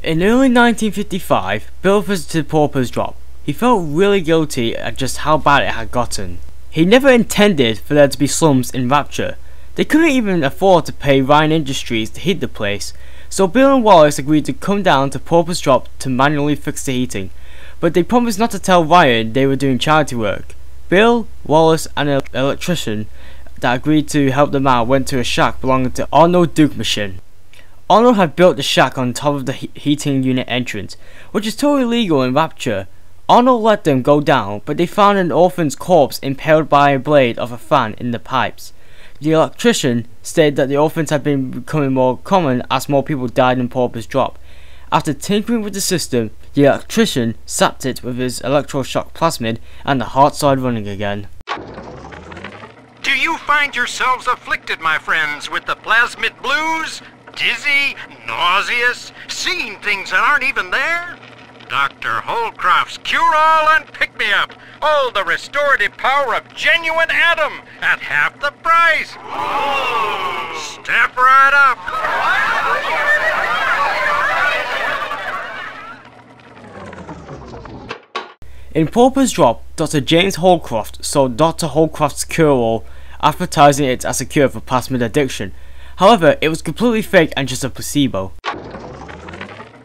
In early 1955, Bill visited Pauper's Drop. He felt really guilty at just how bad it had gotten. He never intended for there to be slums in Rapture. They couldn't even afford to pay Ryan Industries to heat the place, so Bill and Wallace agreed to come down to Pauper's Drop to manually fix the heating, but they promised not to tell Ryan they were doing charity work. Bill, Wallace and an electrician that agreed to help them out went to a shack belonging to Arnold Dukmashin. Arnold had built the shack on top of the heating unit entrance, which is totally legal in Rapture. Arnold let them go down, but they found an orphan's corpse impaled by a blade of a fan in the pipes. The electrician stated that the orphans had been becoming more common as more people died in Pauper's Drop. After tinkering with the system, the electrician sapped it with his electroshock plasmid and the heart started running again. Do you find yourselves afflicted, my friends, with the plasmid blues? Dizzy, nauseous, seeing things that aren't even there? Dr. Holcroft's Cure-All and Pick-Me-Up. Oh, the restorative power of genuine Atom at half the price. Step right up. In Pauper's Drop, Dr. James Holcroft sold Dr. Holcroft's Cure-All, advertising it as a cure for plasmid addiction. However, it was completely fake and just a placebo.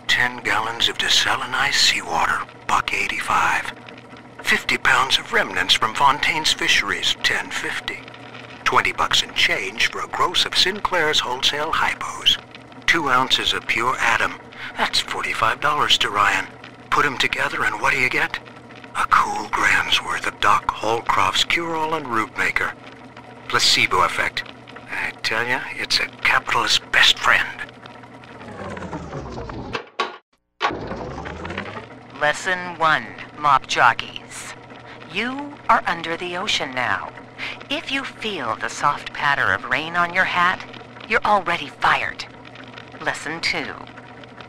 10 gallons of desalinized seawater, $1.85. 50 pounds of remnants from Fontaine's fisheries, $10.50. 20 bucks in change for a gross of Sinclair's wholesale hypos. 2 ounces of pure Atom, that's $45 to Ryan. Put them together and what do you get? A cool grand's worth of Doc Holcroft's Cure-All and Root Maker. Placebo effect. I tell ya, it's a capitalist's best friend. Lesson 1, Mop Jockeys. You are under the ocean now. If you feel the soft patter of rain on your hat, you're already fired. Lesson 2.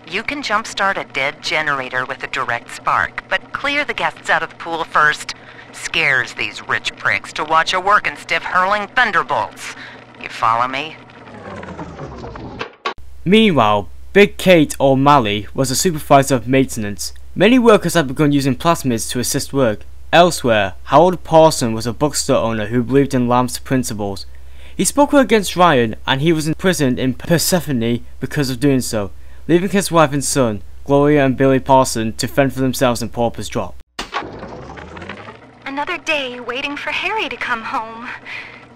You can jumpstart a dead generator with a direct spark, but clear the guests out of the pool first. Scares these rich pricks to watch a working stiff hurling thunderbolts. You follow me? Meanwhile, Big Kate O'Malley was a supervisor of maintenance. Many workers had begun using plasmids to assist work. Elsewhere, Harold Parson was a bookstore owner who believed in Lamb's principles. He spoke against Ryan and he was imprisoned in Persephone because of doing so, leaving his wife and son, Gloria and Billy Parson, to fend for themselves in Pauper's Drop. Another day waiting for Harry to come home.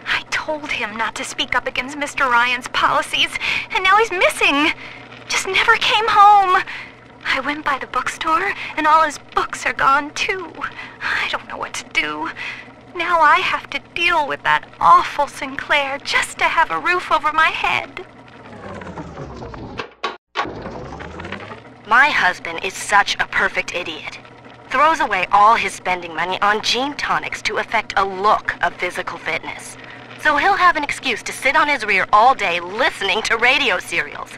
I told him not to speak up against Mr. Ryan's policies, and now he's missing. Just never came home. I went by the bookstore, and all his books are gone too. I don't know what to do. Now I have to deal with that awful Sinclair just to have a roof over my head. My husband is such a perfect idiot. Throws away all his spending money on gene tonics to affect a look of physical fitness. So he'll have an excuse to sit on his rear all day listening to radio serials.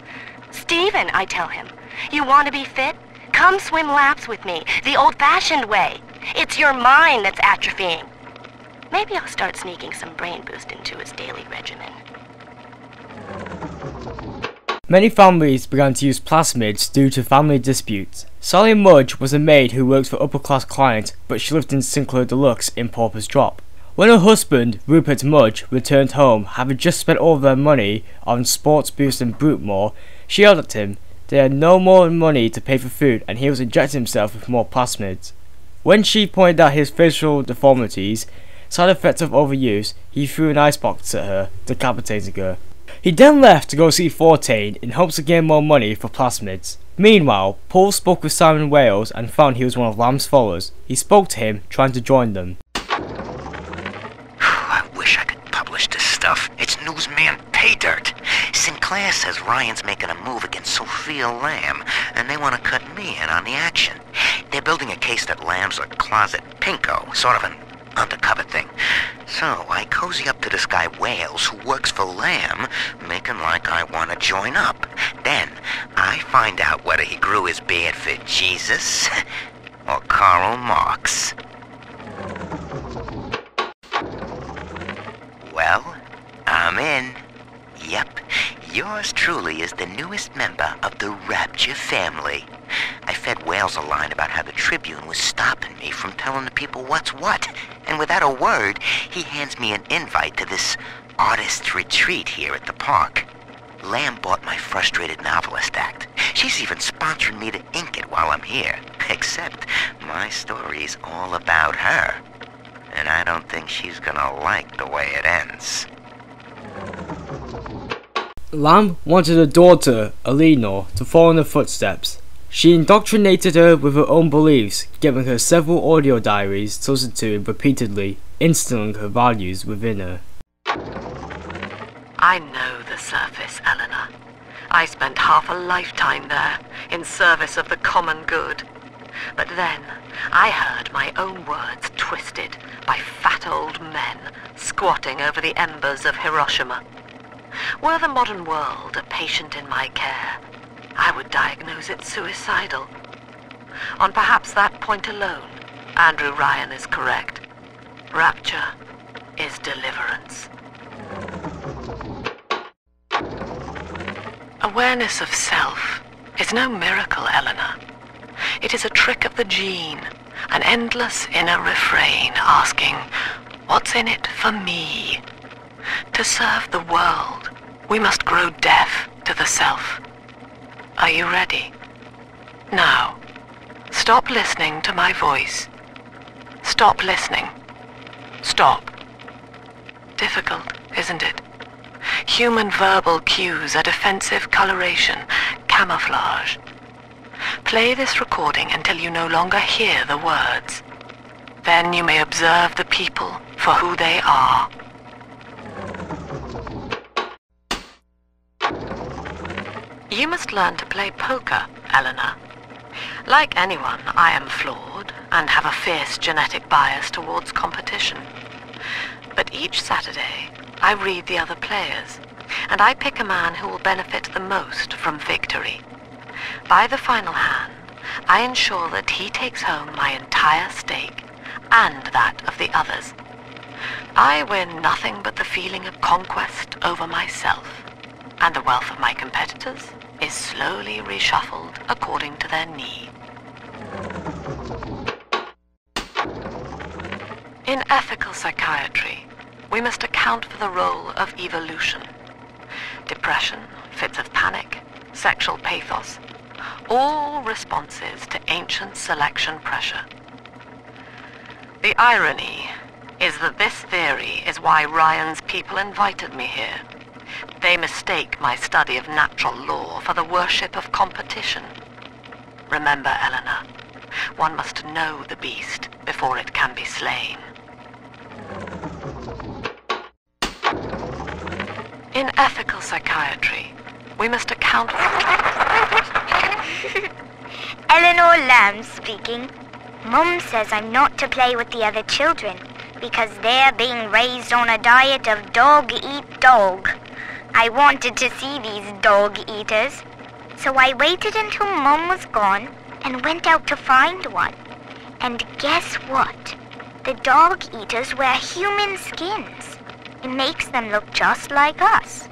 Stephen, I tell him, you want to be fit? Come swim laps with me, the old-fashioned way. It's your mind that's atrophying. Maybe I'll start sneaking some brain boost into his daily regimen. Many families began to use plasmids due to family disputes. Sally Mudge was a maid who worked for upper-class clients, but she lived in Sinclair Deluxe in Pauper's Drop. When her husband, Rupert Mudge, returned home, having just spent all their money on Sports Boost and Brutmore, she yelled at him. They had no more money to pay for food, and he was injecting himself with more plasmids. When she pointed out his facial deformities, side effects of overuse, he threw an icebox at her, decapitating her. He then left to go see Fortain in hopes to gain more money for plasmids. Meanwhile, Paul spoke with Simon Wales and found he was one of Lamb's followers. He spoke to him, trying to join them. I wish I could publish this stuff. It's newsman pay dirt. Sinclair says Ryan's making a move against Sophia Lamb, and they want to cut me in on the action. They're building a case that Lamb's a closet pinko, sort of an undercover thing. So I cozy up to this guy Wales who works for Lamb, making like I want to join up. Then I find out whether he grew his beard for Jesus or Karl Marx. Well, I'm in. Yep, Yours truly is the newest member of the Rapture family. I fed Wales a line about how the Tribune was stopping me from telling the people what's what, and without a word, he hands me an invite to this artist retreat here at the park. Lamb bought my Frustrated Novelist Act. She's even sponsoring me to ink it while I'm here. Except my story's all about her. And I don't think she's gonna like the way it ends. Lamb wanted her daughter, Eleanor, to follow in her footsteps. She indoctrinated her with her own beliefs, giving her several audio diaries to listen to repeatedly, instilling her values within her. I know the surface, Eleanor. I spent half a lifetime there, in service of the common good. But then, I heard my own words twisted by fat old men squatting over the embers of Hiroshima. Were the modern world a patient in my care, I would diagnose it suicidal. On perhaps that point alone, Andrew Ryan is correct. Rapture is deliverance. Awareness of self is no miracle, Eleanor. It is a trick of the gene, an endless inner refrain asking, what's in it for me? To serve the world, we must grow deaf to the self. Are you ready? Now, stop listening to my voice. Stop listening. Stop. Difficult, isn't it? Human verbal cues are defensive coloration, camouflage. Play this recording until you no longer hear the words. Then you may observe the people for who they are. You must learn to play poker, Eleanor. Like anyone, I am flawed and have a fierce genetic bias towards competition. But each Saturday, I read the other players, and I pick a man who will benefit the most from victory. By the final hand, I ensure that he takes home my entire stake, and that of the others. I win nothing but the feeling of conquest over myself, and the wealth of my competitors is slowly reshuffled according to their need. In ethical psychiatry, we must account for the role of evolution. Depression, fits of panic, sexual pathos, all responses to ancient selection pressure. The irony is that this theory is why Ryan's people invited me here. They mistake my study of natural law for the worship of competition. Remember, Eleanor, one must know the beast before it can be slain. In ethical psychiatry, we must account for... Eleanor Lamb speaking. Mum says I'm not to play with the other children because they're being raised on a diet of dog eat dog. I wanted to see these dog eaters, so I waited until Mum was gone and went out to find one. And guess what? The dog eaters wear human skins. It makes them look just like us.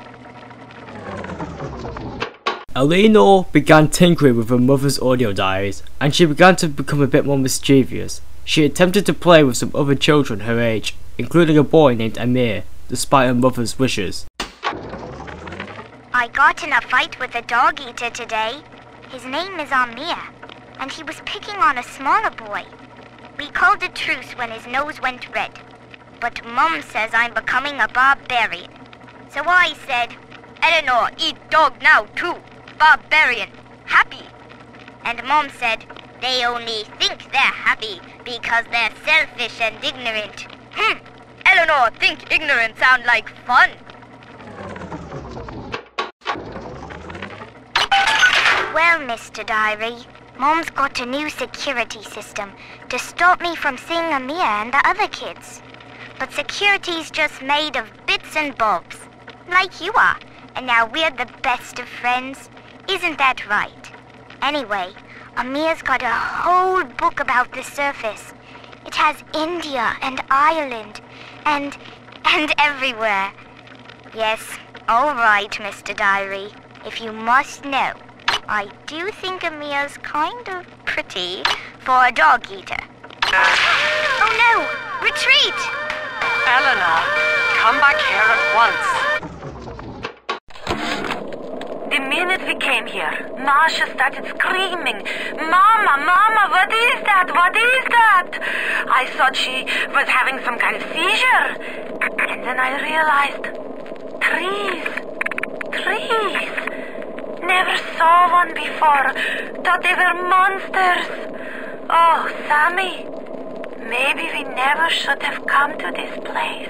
Eleanor began tinkering with her mother's audio diaries, and she began to become a bit more mischievous. She attempted to play with some other children her age, including a boy named Amir, despite her mother's wishes. I got in a fight with a dog eater today. His name is Amir, and he was picking on a smaller boy. We called a truce when his nose went red. But Mum says I'm becoming a barbarian. So I said, Eleanor, eat dog now too. Barbarian. Happy. And Mum said, they only think they're happy because they're selfish and ignorant. Eleanor, think ignorant sound like fun. Well, Mr. Diary, Mom's got a new security system to stop me from seeing Amir and the other kids. But security's just made of bits and bobs, like you are, and now we're the best of friends. Isn't that right? Anyway, Amir's got a whole book about the surface. It has India and Ireland and everywhere. Yes, all right, Mr. Diary. If you must know, I do think Amia's kind of pretty for a dog eater. Oh no! Retreat! Eleanor, come back here at once. The minute we came here, Masha started screaming, "Mama, Mama, what is that? What is that?" I thought she was having some kind of seizure. And then I realized, trees. Never saw one before. Thought they were monsters. Oh, Sammy, maybe we never should have come to this place.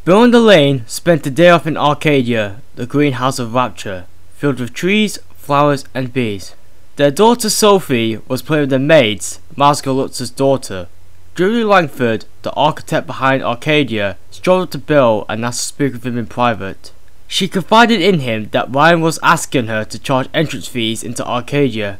Bill and Elaine spent the day off in Arcadia, the greenhouse of rapture, filled with trees, flowers and bees. Their daughter Sophie was playing with the maids, Masgo Lutz's daughter. Julie Langford, the architect behind Arcadia, strolled up to Bill and asked to speak with him in private. She confided in him that Ryan was asking her to charge entrance fees into Arcadia.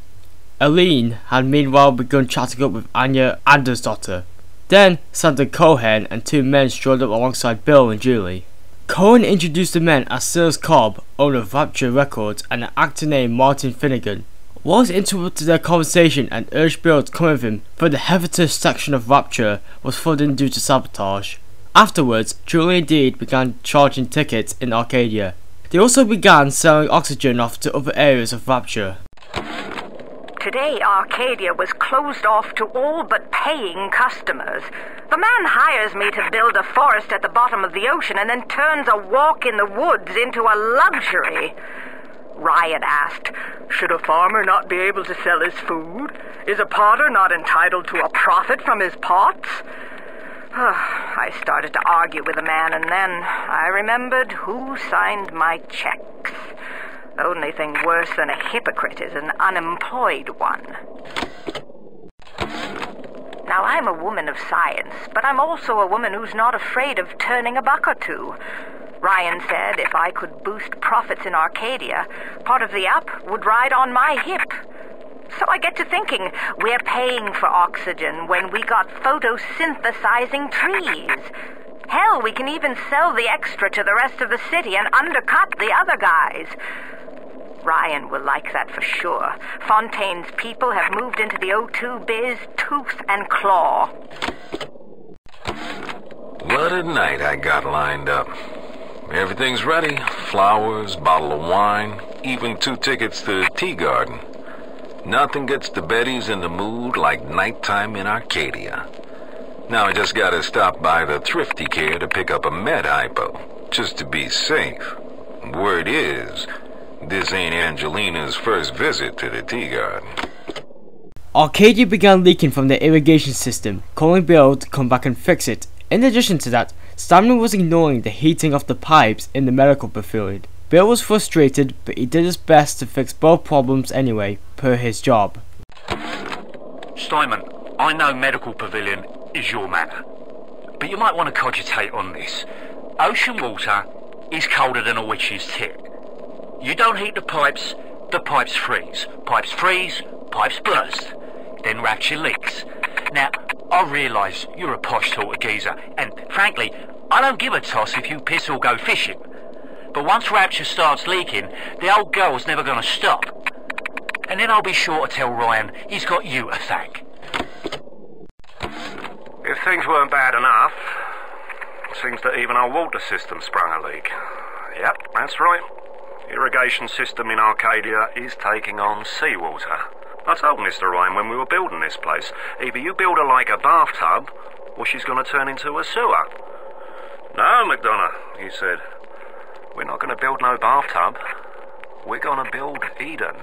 Elaine had meanwhile begun chatting up with Anya Andersdotter. Then Sandra Cohen and two men strolled up alongside Bill and Julie. Cohen introduced the men as Silas Cobb, owner of Rapture Records, and an actor named Martin Finnegan. Wallace interrupted their conversation and urged Bill to come with him, for the Heavitus section of Rapture was flooding due to sabotage. Afterwards, Julie and Deed began charging tickets in Arcadia. They also began selling oxygen off to other areas of Rapture. Today, Arcadia was closed off to all but paying customers. The man hires me to build a forest at the bottom of the ocean and then turns a walk in the woods into a luxury. Ryan asked, "Should a farmer not be able to sell his food? Is a potter not entitled to a profit from his pots?" I started to argue with the man, and then I remembered who signed my checks. The only thing worse than a hypocrite is an unemployed one. Now, I'm a woman of science, but I'm also a woman who's not afraid of turning a buck or two. Ryan said if I could boost profits in Arcadia, part of the up would ride on my hip. So I get to thinking, we're paying for oxygen when we got photosynthesizing trees. Hell, we can even sell the extra to the rest of the city and undercut the other guys. Ryan will like that for sure. Fontaine's people have moved into the O2 biz tooth and claw. What a night I got lined up. Everything's ready. Flowers, bottle of wine, even 2 tickets to the tea garden. Nothing gets the Bettys in the mood like nighttime in Arcadia. Now I just gotta stop by the Thrifty Care to pick up a med hypo, just to be safe. Word is, this ain't Angelina's first visit to the tea garden. Arcadia began leaking from the irrigation system, calling Bill to come back and fix it. In addition to that, Stanley was ignoring the heating of the pipes in the medical pavilion. Bill was frustrated, but he did his best to fix both problems anyway, per his job. Steinman, I know medical pavilion is your matter, but you might want to cogitate on this. Ocean water is colder than a witch's tit. You don't heat the pipes freeze. Pipes freeze, pipes burst. Then Rapture leaks. Now, I realise you're a posh sort of geezer, and frankly, I don't give a toss if you piss or go fishing. But once Rapture starts leaking, the old girl's never going to stop. And then I'll be sure to tell Ryan he's got you to thank. If things weren't bad enough, it seems that even our water system sprung a leak. Yep, that's right. Irrigation system in Arcadia is taking on seawater. I told Mr. Ryan when we were building this place, either you build her like a bathtub, or she's going to turn into a sewer. No, McDonough, he said. We're not going to build no bathtub. We're going to build Eden.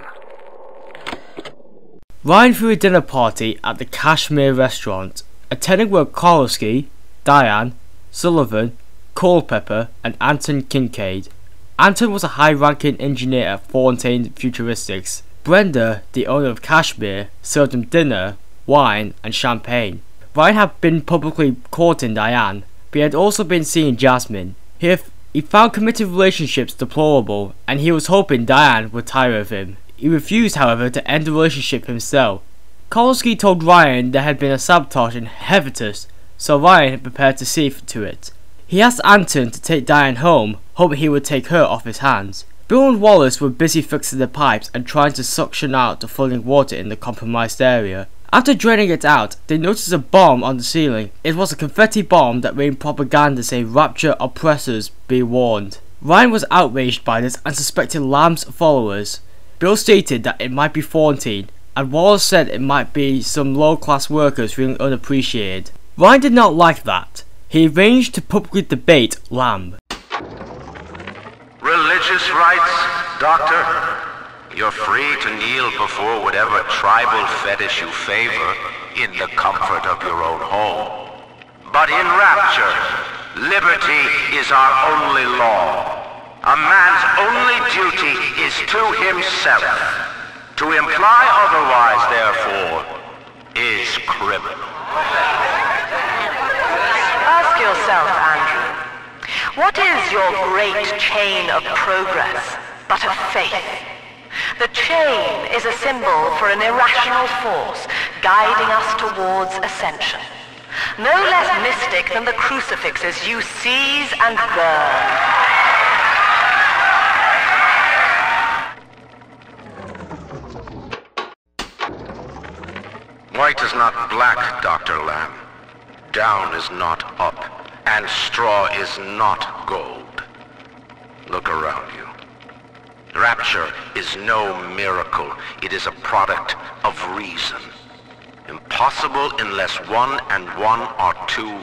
Ryan threw a dinner party at the Kashmir restaurant. Attending were Karlowski, Diane, Sullivan, Culpepper and Anton Kincaid. Anton was a high-ranking engineer at Fontaine Futuristics. Brenda, the owner of Kashmir, served him dinner, wine and champagne. Ryan had been publicly courting Diane, but he had also been seeing Jasmine. He found committed relationships deplorable, and he was hoping Diane would tire of him. He refused, however, to end the relationship himself. Karlowski told Ryan there had been a sabotage in Heavitus, so Ryan had prepared to see to it. He asked Anton to take Diane home, hoping he would take her off his hands. Bill and Wallace were busy fixing the pipes and trying to suction out the flooding water in the compromised area. After draining it out, they noticed a bomb on the ceiling. It was a confetti bomb that rained propaganda saying Rapture oppressors be warned. Ryan was outraged by this and suspected Lamb's followers. Bill stated that it might be 14, and Wallace said it might be some low-class workers feeling unappreciated. Ryan did not like that. He arranged to publicly debate Lamb. Religious rights, Doctor? You're free to kneel before whatever tribal fetish you favor in the comfort of your own home. But in Rapture, liberty is our only law. A man's only duty is to himself. To imply otherwise, therefore, is criminal. Ask yourself, Andrew, what is your great chain of progress but a faith? The chain is a symbol for an irrational force guiding us towards ascension. No less mystic than the crucifixes you seize and burn. White is not black, Dr. Lamb. Down is not up, and straw is not gold. Look around you. Rapture is no miracle. It is a product of reason. Impossible unless 1 and 1 are 2,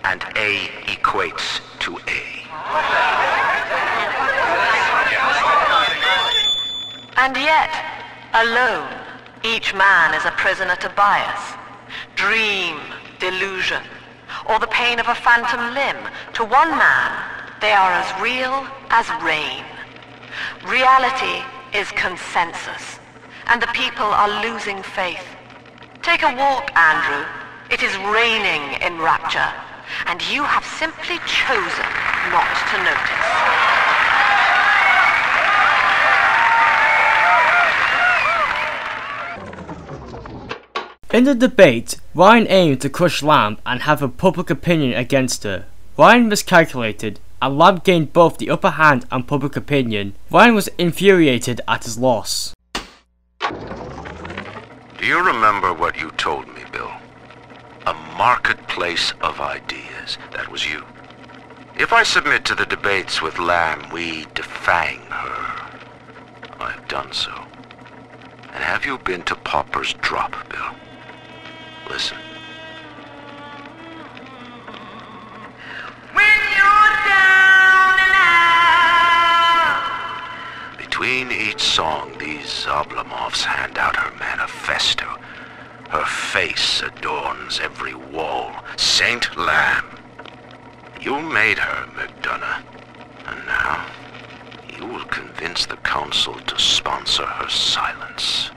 and A equates to A. And yet, alone, each man is a prisoner to bias, dream, delusion, or the pain of a phantom limb. To one man, they are as real as rain. Reality is consensus, and the people are losing faith. Take a walk, Andrew. It is raining in Rapture, and you have simply chosen not to notice. In the debate, Ryan aimed to crush Lamb and have a public opinion against her. Ryan miscalculated, and Lamb gained both the upper hand and public opinion. Ryan was infuriated at his loss. Do you remember what you told me, Bill? A marketplace of ideas. That was you. If I submit to the debates with Lamb, we defang her. I've done so. And have you been to Pauper's Drop, Bill? Listen. When you're down and out. Between each song, these Oblomovs hand out her manifesto. Her face adorns every wall. Saint Lamb. You made her, McDonough. And now, you will convince the council to sponsor her silence.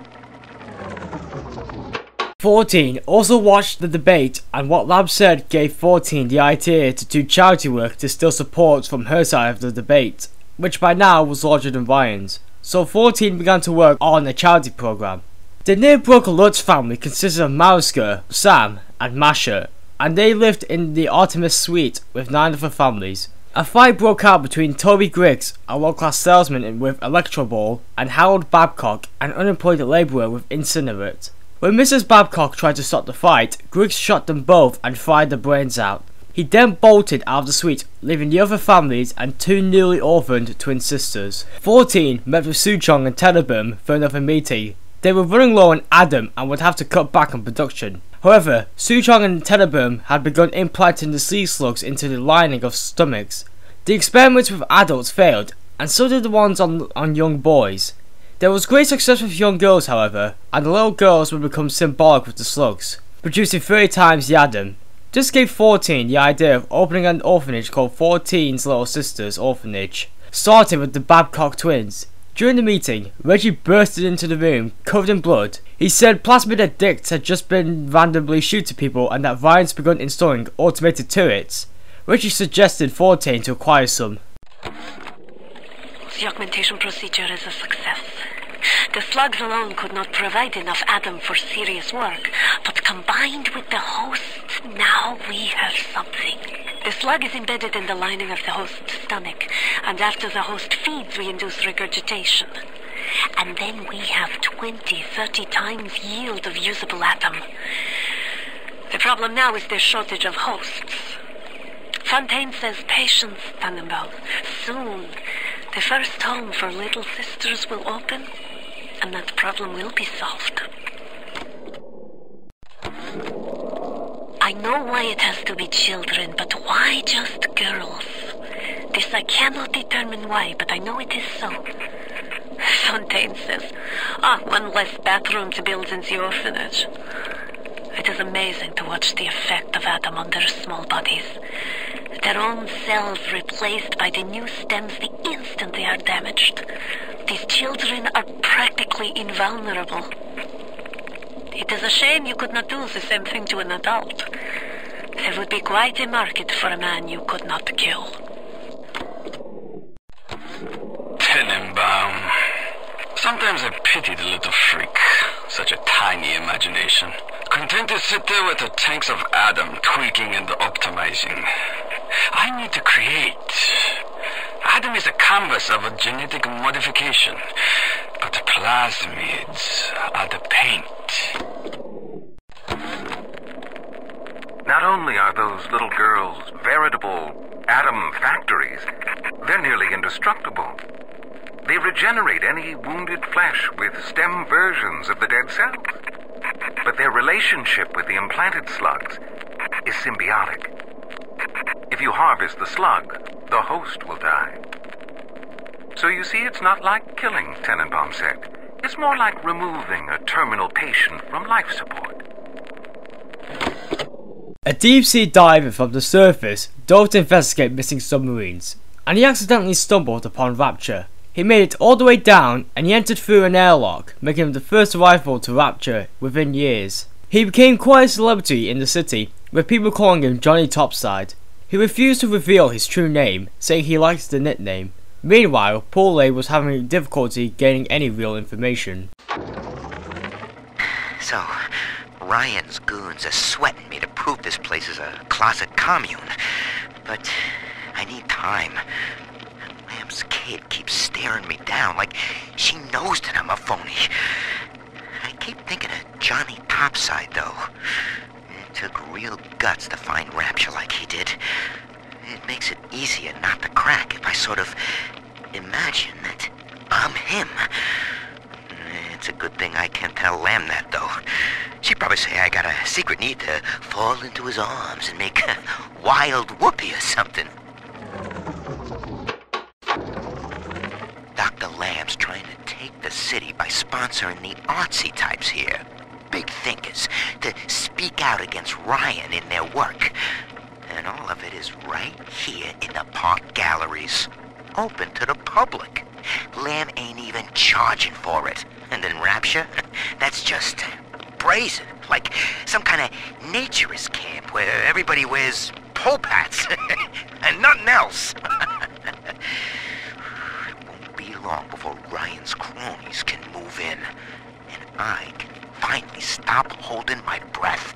14 also watched the debate, and what Lamb said gave 14 the idea to do charity work to steal support from her side of the debate, which by now was larger than Ryan's. So 14 began to work on a charity program. The near broke Lutz family consisted of Mariska, Sam, and Masha, and they lived in the Artemis suite with 9 other families. A fight broke out between Toby Griggs, a low-class salesman with Electro Ball, and Harold Babcock, an unemployed labourer with Incinerate. When Mrs. Babcock tried to stop the fight, Griggs shot them both and fried their brains out. He then bolted out of the suite, leaving the other families and 2 newly orphaned twin sisters. 14 met with Suchong and Tenenbaum for another meeting. They were running low on Adam and would have to cut back on production. However, Suchong and Tenenbaum had begun implanting the sea slugs into the lining of stomachs. The experiments with adults failed, and so did the ones on young boys. There was great success with young girls, however, and the little girls would become symbolic with the slugs, producing 30 times the Adam. This gave 14 the idea of opening an orphanage called 14's Little Sisters Orphanage, starting with the Babcock twins. During the meeting, Reggie bursted into the room, covered in blood. He said plasmid addicts had just been randomly shooting people and that Ryan's begun installing automated turrets. Reggie suggested 14 to acquire some. The augmentation procedure is a success. The slugs alone could not provide enough Adam for serious work, but combined with the host's Now we have something. The slug is embedded in the lining of the host's stomach, and after the host feeds, we induce regurgitation. And then we have 20, 30 times yield of usable atom. The problem now is their shortage of hosts. Fontaine says patience, Tannenbaum. Soon, the first home for little sisters will open, and that problem will be solved. I know why it has to be children, but why just girls? This I cannot determine why, but I know it is so. Fontaine says, one less bathroom to build in the orphanage. It is amazing to watch the effect of atom on their small bodies. Their own cells replaced by the new stems the instant they are damaged. These children are practically invulnerable. It is a shame you could not do the same thing to an adult. There would be quite a market for a man you could not kill. Tenenbaum. Sometimes I pity the little freak. Such a tiny imagination. Content to sit there with the tanks of Adam tweaking and optimizing. I need to create. Adam is a canvas of a genetic modification, but the plasmids are the paint. Not only are those little girls veritable atom factories, they're nearly indestructible. They regenerate any wounded flesh with stem versions of the dead cells. But their relationship with the implanted slugs is symbiotic. If you harvest the slug, the host will die. So you see, it's not like killing, Tenenbaum said. It's more like removing a terminal patient from life support. A deep-sea diver from the surface dove to investigate missing submarines, and he accidentally stumbled upon Rapture. He made it all the way down, and he entered through an airlock, making him the first arrival to Rapture within years. He became quite a celebrity in the city, with people calling him Johnny Topside. He refused to reveal his true name, saying he liked the nickname. Meanwhile, Paulie was having difficulty gaining any real information. So, Ryan's goons are sweating me to prove this place is a closet commune. But I need time. Lamb's kid keeps staring me down like she knows that I'm a phony. I keep thinking of Johnny Topside, though. It took real guts to find Rapture like he did. It makes it easier not to crack if I sort of imagine that I'm him. It's a good thing I can't tell Lamb that, though. She'd probably say I got a secret need to fall into his arms and make a wild whoopee or something. Dr. Lamb's trying to take the city by sponsoring the artsy types here. Big thinkers, to speak out against Ryan in their work. And all of it is right here in the park galleries. Open to the public. Lamb ain't even charging for it. And then Rapture, that's just brazen. Like some kind of naturist camp where everybody wears pole hats and nothing else. It won't be long before Ryan's cronies can move in. And I can finally stop holding my breath.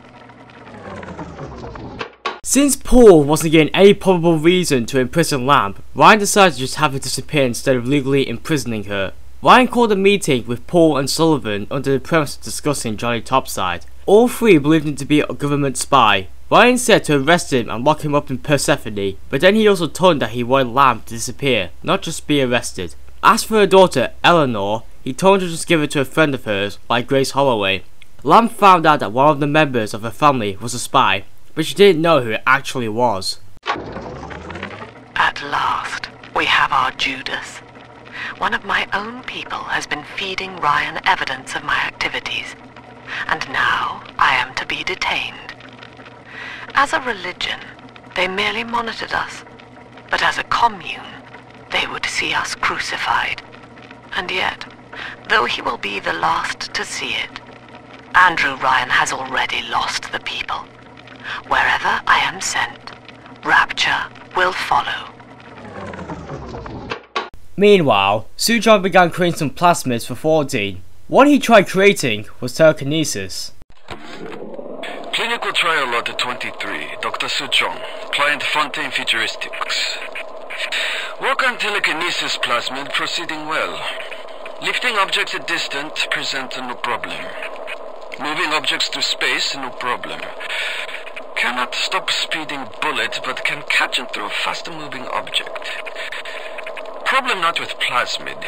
Since Paul wasn't getting any probable reason to imprison Lamb, Ryan decided to just have her disappear instead of legally imprisoning her. Ryan called a meeting with Paul and Sullivan under the premise of discussing Johnny Topside. All three believed him to be a government spy. Ryan said to arrest him and lock him up in Persephone, but then he also told him that he wanted Lamb to disappear, not just be arrested. As for her daughter, Eleanor, he told her to just give it to a friend of hers, like Grace Holloway. Lamb found out that one of the members of her family was a spy, but she didn't know who it actually was. At last, we have our Judas. One of my own people has been feeding Ryan evidence of my activities, and now I am to be detained. As a religion, they merely monitored us, but as a commune, they would see us crucified. And yet, though he will be the last to see it, Andrew Ryan has already lost the people. Wherever I am sent, Rapture will follow. Meanwhile, Sujan began creating some plasmids for 14. One he tried creating was telekinesis. Clinical Clinical trial lot 23, Dr. Suchong, client Fontaine Futuristics. Work on telekinesis plasmid proceeding well. Lifting objects at distance present no problem. Moving objects through space, no problem. Cannot stop speeding bullet, but can catch and throw a faster moving object. Problem not with plasmid.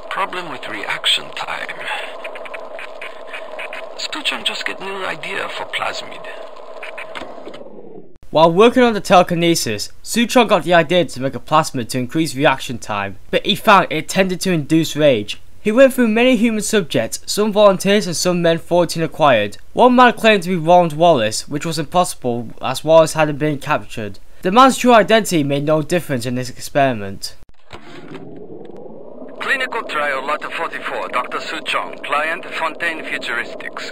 Problem with reaction time. Suchong just get new idea for plasmid. While working on the telekinesis, Suchong got the idea to make a plasmid to increase reaction time, but he found it tended to induce rage. He went through many human subjects, some volunteers and some men 14 acquired. One man claimed to be Roland Wallace, which was impossible as Wallace hadn't been captured. The man's true identity made no difference in this experiment. Clinical trial lot 44, Dr. Suchong, client Fontaine Futuristics.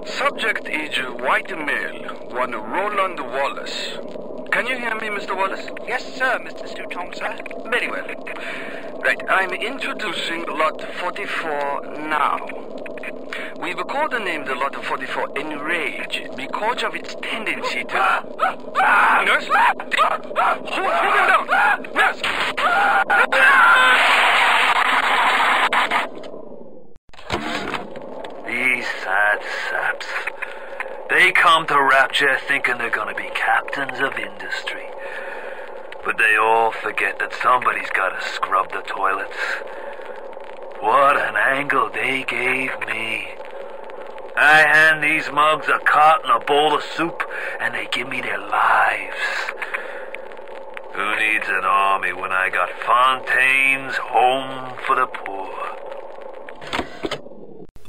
Subject is white male, one Roland Wallace. Can you hear me, Mr. Wallace? Yes, sir, Mr. Suchong, sir. Very well. Right, I'm introducing lot 44 now. We've codenamed lot 44 Enrage because of its tendency to... Nurse? Hold him down! Nurse! These sad saps. They come to Rapture thinking they're gonna be captains of industry. But they all forget that somebody's gotta scrub the toilets. What an angle they gave me. I hand these mugs a cot and a bowl of soup, and they give me their lives. Who needs an army when I got Fontaine's Home for the Poor?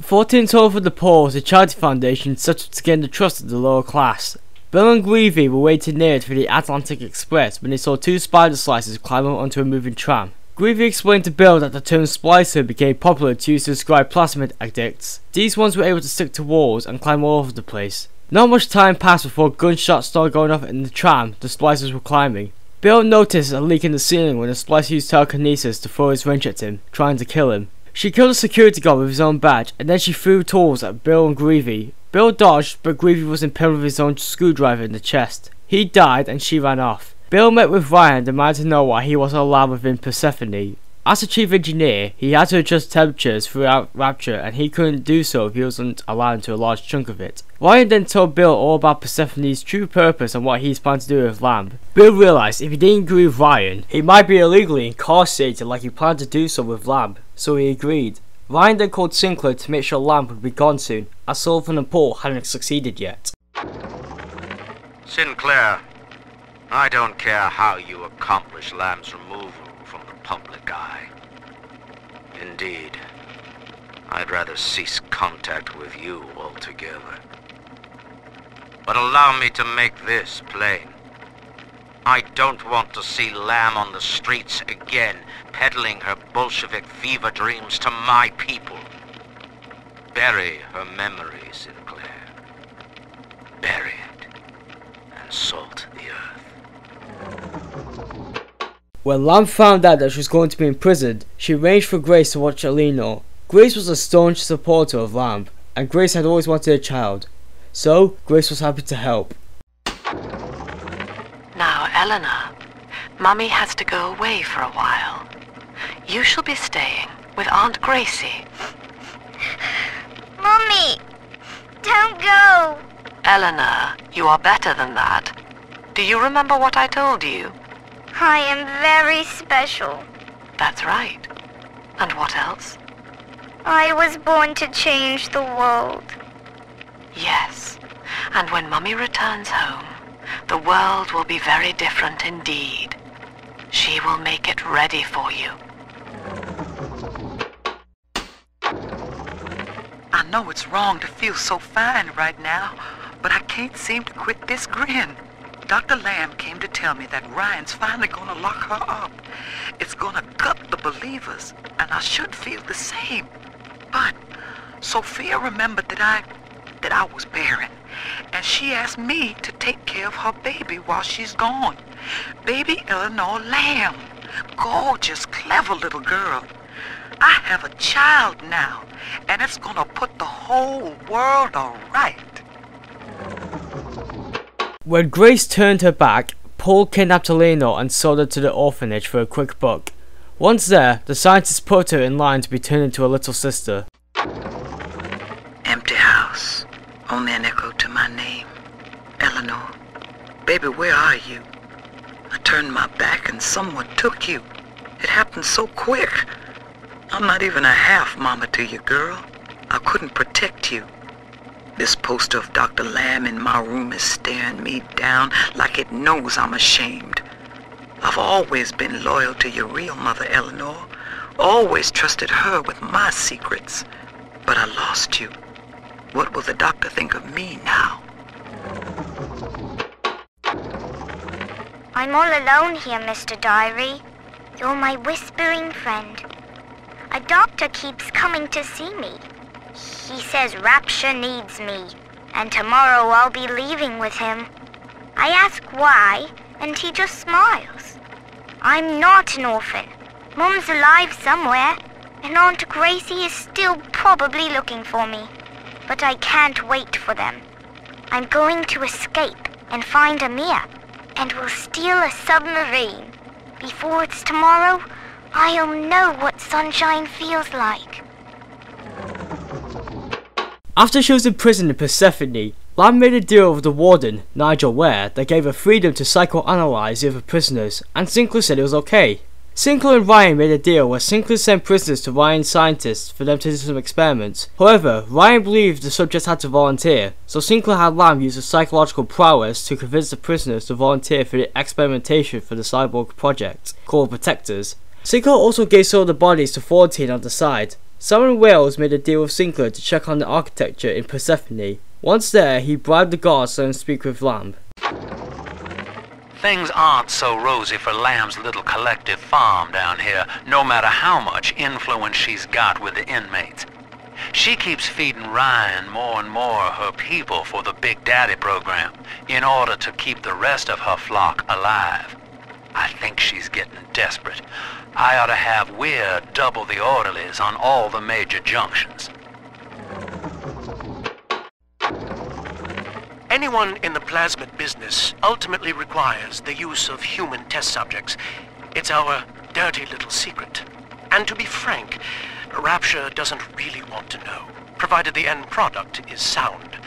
14's Home for the Poor is a charity foundation set up to gain the trust of the lower class. Bill and Greavy were waiting near it for the Atlantic Express when they saw two spider slicers climb up onto a moving tram. Greavy explained to Bill that the term splicer became popular to use to describe plasmid addicts. These ones were able to stick to walls and climb all over the place. Not much time passed before gunshots started going off in the tram the splicers were climbing. Bill noticed a leak in the ceiling when the splicer used telekinesis to throw his wrench at him, trying to kill him. She killed a security guard with his own badge, and then she threw tools at Bill and Greavy. Bill dodged, but Greavy was impaled with his own screwdriver in the chest. He died, and she ran off. Bill met with Ryan and demanded to know why he wasn't allowed within Persephone. As a chief engineer, he had to adjust temperatures throughout Rapture, and he couldn't do so if he wasn't allowed into a large chunk of it. Ryan then told Bill all about Persephone's true purpose and what he's planned to do with Lamb. Bill realised if he didn't agree with Ryan, he might be illegally incarcerated like he planned to do so with Lamb, so he agreed. Ryan then called Sinclair to make sure Lamb would be gone soon, as Sullivan and Paul hadn't succeeded yet. Sinclair, I don't care how you accomplish Lamb's removal from the public eye. Indeed, I'd rather cease contact with you altogether. But allow me to make this plain. I don't want to see Lamb on the streets again, peddling her Bolshevik fever dreams to my people. Bury her memory, Sinclair. Bury it, and salt the earth. When Lamb found out that she was going to be imprisoned, she arranged for Grace to watch Elinor. Grace was a staunch supporter of Lamb, and Grace had always wanted a child, so Grace was happy to help. Now, Eleanor, Mummy has to go away for a while. You shall be staying with Aunt Gracie. Mummy, don't go. Eleanor, you are better than that. Do you remember what I told you? I am very special. That's right. And what else? I was born to change the world. Yes. And when Mummy returns home, the world will be very different indeed. She will make it ready for you. I know it's wrong to feel so fine right now, but I can't seem to quit this grin. Dr. Lamb came to tell me that Ryan's finally gonna lock her up. It's gonna gut the believers, and I should feel the same. But Sophia remembered that I was barren, and she asked me to take care of her baby while she's gone. Baby Eleanor Lamb. Gorgeous, clever little girl. I have a child now, and it's gonna put the whole world all right. When Grace turned her back, Paul kidnapped Eleanor and sold her to the orphanage for a quick buck. Once there, the scientists put her in line to be turned into a little sister. Empty house. Only an echo to my name. Eleanor. Baby, where are you? I turned my back and someone took you. It happened so quick. I'm not even a half mama to you, girl. I couldn't protect you. This poster of Dr. Lamb in my room is staring me down like it knows I'm ashamed. I've always been loyal to your real mother, Eleanor. Always trusted her with my secrets. But I lost you. What will the doctor think of me now? I'm all alone here, Mr. Diary. You're my whispering friend. A doctor keeps coming to see me. He says Rapture needs me, and tomorrow I'll be leaving with him. I ask why, and he just smiles. I'm not an orphan. Mum's alive somewhere, and Aunt Gracie is still probably looking for me. But I can't wait for them. I'm going to escape and find Amir, and we'll steal a submarine. Before it's tomorrow, I'll know what sunshine feels like. After she was imprisoned in Persephone, Lamb made a deal with the warden, Nigel Ware, that gave her freedom to psychoanalyze the other prisoners, and Sinclair said it was okay. Sinclair and Ryan made a deal where Sinclair sent prisoners to Ryan's scientists for them to do some experiments. However, Ryan believed the subjects had to volunteer, so Sinclair had Lamb use his psychological prowess to convince the prisoners to volunteer for the experimentation for the cyborg project, called Protectors. Sinclair also gave some of the bodies to 14 on the side. Simon Wales made a deal with Sinclair to check on the architecture in Persephone. Once there, he bribed the guards to let him speak with Lamb. Things aren't so rosy for Lamb's little collective farm down here, no matter how much influence she's got with the inmates. She keeps feeding Ryan more and more of her people for the Big Daddy program, in order to keep the rest of her flock alive. I think she's getting desperate. I ought to have Weir double the orderlies on all the major junctions. Anyone in the plasmid business ultimately requires the use of human test subjects. It's our dirty little secret. And to be frank, Rapture doesn't really want to know, provided the end product is sound.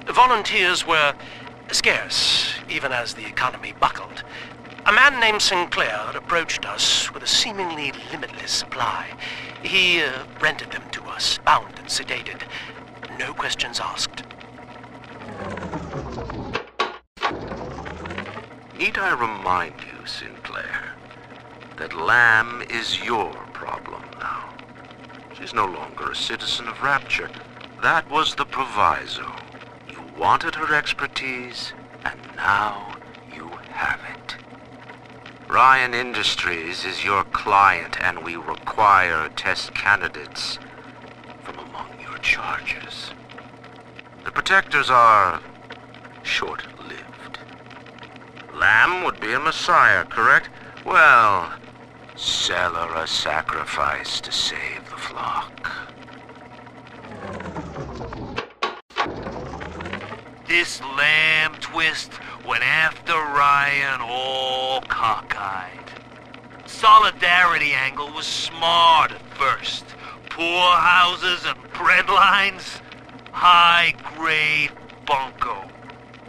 Volunteers were scarce, even as the economy buckled. A man named Sinclair approached us with a seemingly limitless supply. He rented them to us, bound and sedated. No questions asked. Need I remind you, Sinclair, that Lamb is your problem now. She's no longer a citizen of Rapture. That was the proviso. You wanted her expertise, and now you have it. Ryan Industries is your client, and we require test candidates from among your charges. The Protectors are short-lived. Lamb would be a messiah, correct? Well, sell her a sacrifice to save the flock. This Lamb twist went after Ryan all cockeyed. Solidarity angle was smart at first. Poor houses and bread lines, high-grade bunco.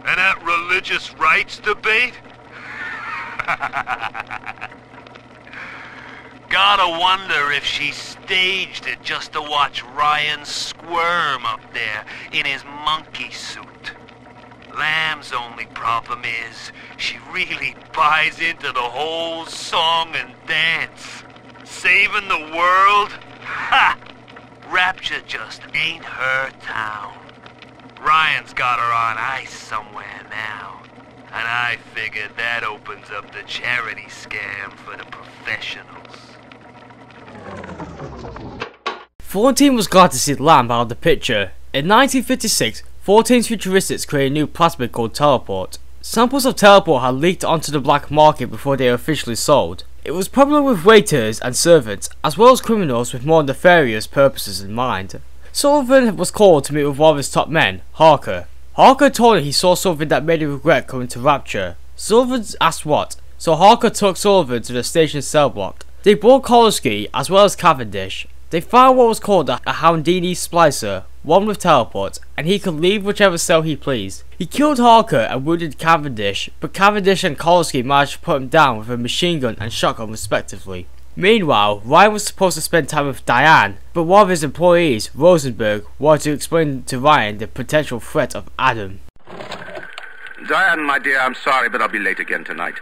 And that religious rights debate? Gotta wonder if she staged it just to watch Ryan squirm up there in his monkey suit. Lamb's only problem is she really buys into the whole song and dance. Saving the world? Ha! Rapture just ain't her town. Ryan's got her on ice somewhere now, and I figured that opens up the charity scam for the professionals. 14 was glad to see Lamb out of the picture. In 1956, 14's futuristics created a new plasmid called Teleport. Samples of Teleport had leaked onto the black market before they were officially sold. It was popular with waiters and servants, as well as criminals with more nefarious purposes in mind. Sullivan was called to meet with one of his top men, Harker. Harker told him he saw something that made him regret coming to Rapture. Sullivan asked what, so Harker took Sullivan to the station cell block. They brought Kowalski as well as Cavendish. They found what was called a Houdini splicer, one with teleport, and he could leave whichever cell he pleased. He killed Harker and wounded Cavendish, but Cavendish and Kowalski managed to put him down with a machine gun and shotgun respectively. Meanwhile, Ryan was supposed to spend time with Diane, but one of his employees, Rosenberg, wanted to explain to Ryan the potential threat of Adam. Diane, my dear, I'm sorry, but I'll be late again tonight.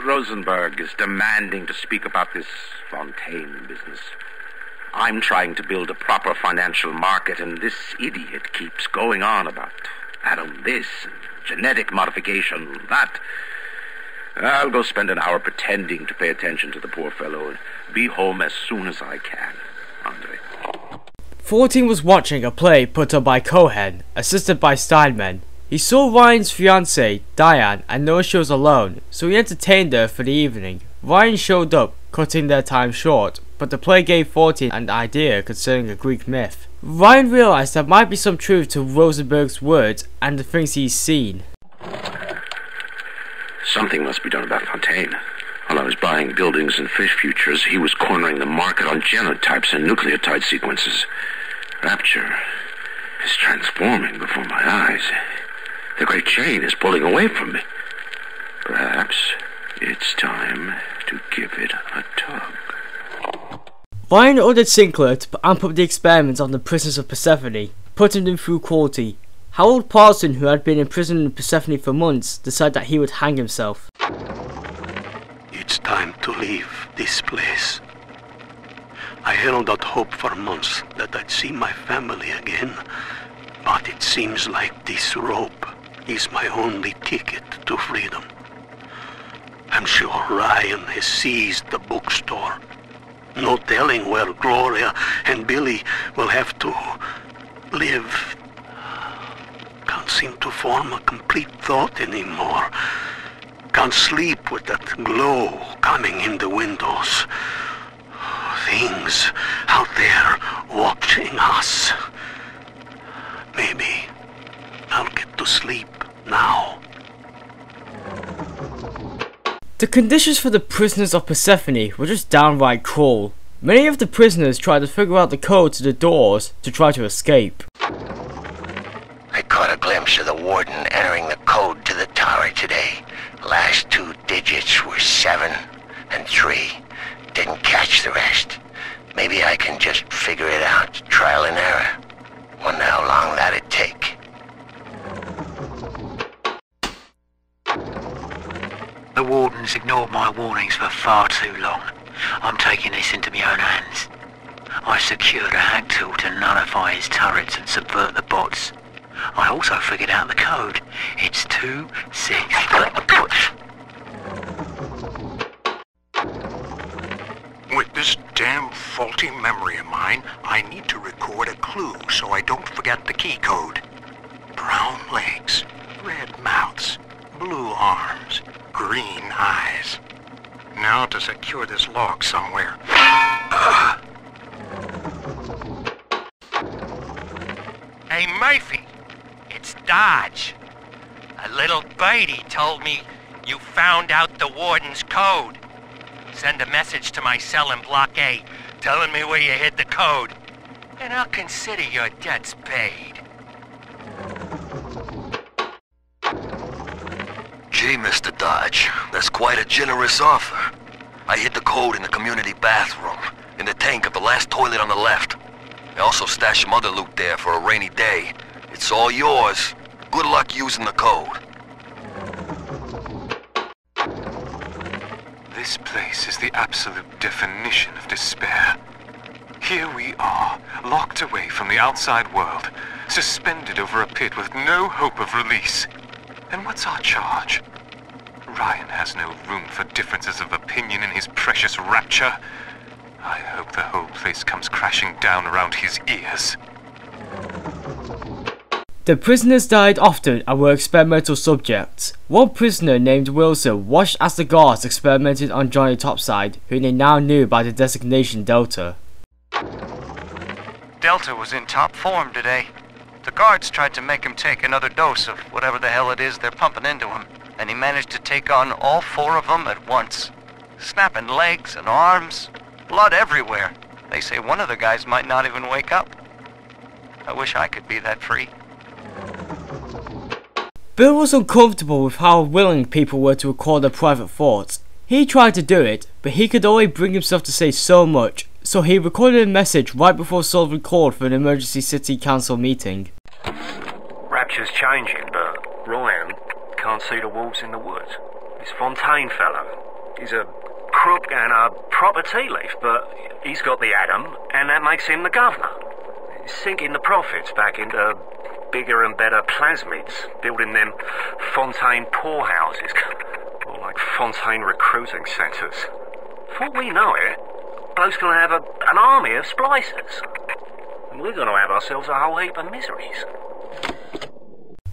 Rosenberg is demanding to speak about this Fontaine business. I'm trying to build a proper financial market, and this idiot keeps going on about Adam this, and genetic modification that. I'll go spend an hour pretending to pay attention to the poor fellow and be home as soon as I can. Andre. 14 was watching a play put on by Cohen, assisted by Steinman. He saw Ryan's fiancée, Diane, and noticed she was alone, so he entertained her for the evening. Ryan showed up, cutting their time short, but the play gave 14 an idea concerning a Greek myth. Ryan realized there might be some truth to Rosenberg's words and the things he's seen. Something must be done about Fontaine. While I was buying buildings and fish futures, he was cornering the market on genotypes and nucleotide sequences. Rapture is transforming before my eyes. The great chain is pulling away from me. Perhaps it's time to give it a tug. Ryan ordered Sinclair to amp up the experiments on the prisoners of Persephone, putting them through quality. Harold Parsons, who had been imprisoned in Persephone for months, decided that he would hang himself. It's time to leave this place. I held out hope for months that I'd see my family again, but it seems like this rope is my only ticket to freedom. I'm sure Ryan has seized the bookstore. No telling where Gloria and Billy will have to live. Can't seem to form a complete thought anymore. Can't sleep with that glow coming in the windows. Things out there watching us. Maybe I'll get to sleep now. The conditions for the prisoners of Persephone were just downright cruel. Many of the prisoners tried to figure out the code to the doors to try to escape. I caught a glimpse of the warden entering the code to the tower today. Last two digits were 7 and 3. Didn't catch the rest. Maybe I can just figure it out, trial and error. Wonder how long that'd take. The warden's ignored my warnings for far too long. I'm taking this into my own hands. I secured a hack tool to nullify his turrets and subvert the bots. I also figured out the code. It's 26. With this damn faulty memory of mine, I need to record a clue so I don't forget the key code. Brown legs, red mouths, blue arms, green eyes. Now to secure this log somewhere. Hey, Murphy. It's Dodge. A little birdie told me you found out the warden's code. Send a message to my cell in Block A, telling me where you hid the code, and I'll consider your debts paid. Gee, Mr. Dodge, that's quite a generous offer. I hid the code in the community bathroom, in the tank of the last toilet on the left. I also stashed some other loot there for a rainy day. It's all yours. Good luck using the code. This place is the absolute definition of despair. Here we are, locked away from the outside world, suspended over a pit with no hope of release. And what's our charge? Ryan has no room for differences of opinion in his precious Rapture. I hope the whole place comes crashing down around his ears. The prisoners died often and were experimental subjects. One prisoner named Wilson watched as the guards experimented on Johnny Topside, who they now knew by the designation Delta. Delta was in top form today. The guards tried to make him take another dose of whatever the hell it is they're pumping into him, and he managed to take on all 4 of them at once. Snapping legs and arms, blood everywhere. They say one of the guys might not even wake up. I wish I could be that free. Bill was uncomfortable with how willing people were to record their private thoughts. He tried to do it, but he could only bring himself to say so much, so he recorded a message right before Sullivan called for an emergency city council meeting. Rapture's changing, but Ryan can't see the wolves in the woods. This Fontaine fellow, he's a crook and a proper tea leaf, but he's got the atom, and that makes him the governor. He's sinking the profits back into bigger and better plasmids, building them Fontaine poorhouses, or like Fontaine recruiting centres. Before we know it, bloke's gonna have an army of splicers, and we're gonna have ourselves a whole heap of miseries.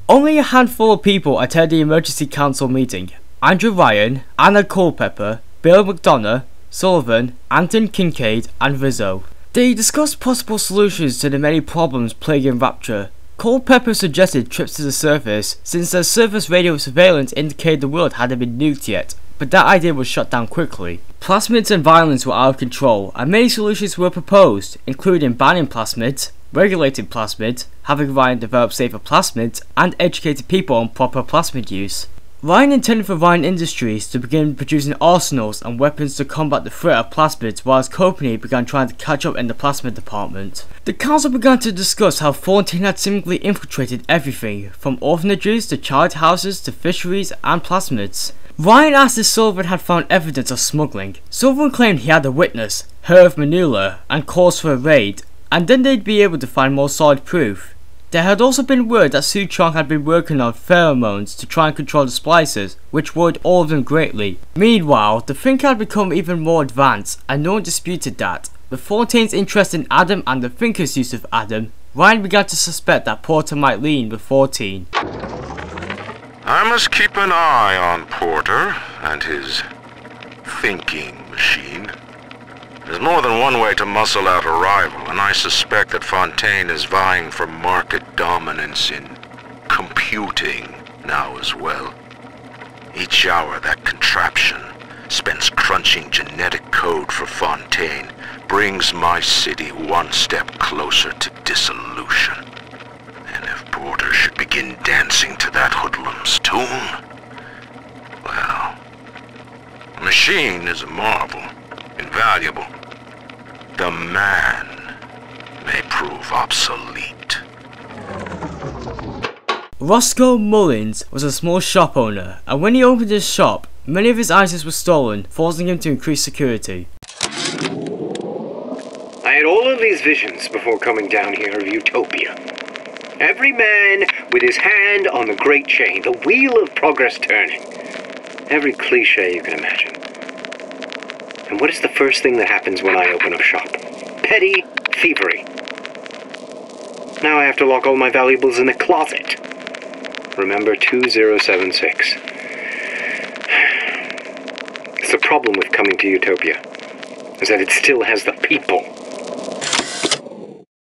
Only a handful of people attended the emergency council meeting. Andrew Ryan, Anna Culpepper, Bill McDonough, Sullivan, Anton Kincaid and Rizzo. They discussed possible solutions to the many problems plaguing Rapture. Culpepper suggested trips to the surface, since their surface radio surveillance indicated the world hadn't been nuked yet, but that idea was shut down quickly. Plasmids and violence were out of control, and many solutions were proposed, including banning plasmids, regulating plasmids, having Ryan develop safer plasmids, and educating people on proper plasmid use. Ryan intended for Ryan Industries to begin producing arsenals and weapons to combat the threat of plasmids, while his company began trying to catch up in the plasmid department. The council began to discuss how Fontaine had seemingly infiltrated everything, from orphanages to child houses to fisheries and plasmids. Ryan asked if Sullivan had found evidence of smuggling. Sullivan claimed he had a witness, Herv Manula, and calls for a raid, and then they'd be able to find more solid proof. There had also been word that Su Chong had been working on pheromones to try and control the splicers, which worried all of them greatly. Meanwhile, the thinking had become even more advanced, and no one disputed that. With Fontaine's interest in Adam and the Thinker's use of Adam, Ryan began to suspect that Porter might lean with 14. I must keep an eye on Porter and his thinking machine. There's more than one way to muscle out a rival, and I suspect that Fontaine is vying for market dominance in computing now as well. Each hour that contraption spends crunching genetic code for Fontaine brings my city one step closer to dissolution. And if Porter should begin dancing to that hoodlum's tune, well, the machine is a marvel, invaluable. The man may prove obsolete. Roscoe Mullins was a small shop owner, and when he opened his shop, many of his items were stolen, forcing him to increase security. I had all of these visions before coming down here of utopia. Every man with his hand on the great chain, the wheel of progress turning. Every cliche you can imagine. And what is the first thing that happens when I open up shop? Petty thievery. Now I have to lock all my valuables in the closet. Remember 2076. It's the problem with coming to Utopia, is that it still has the people.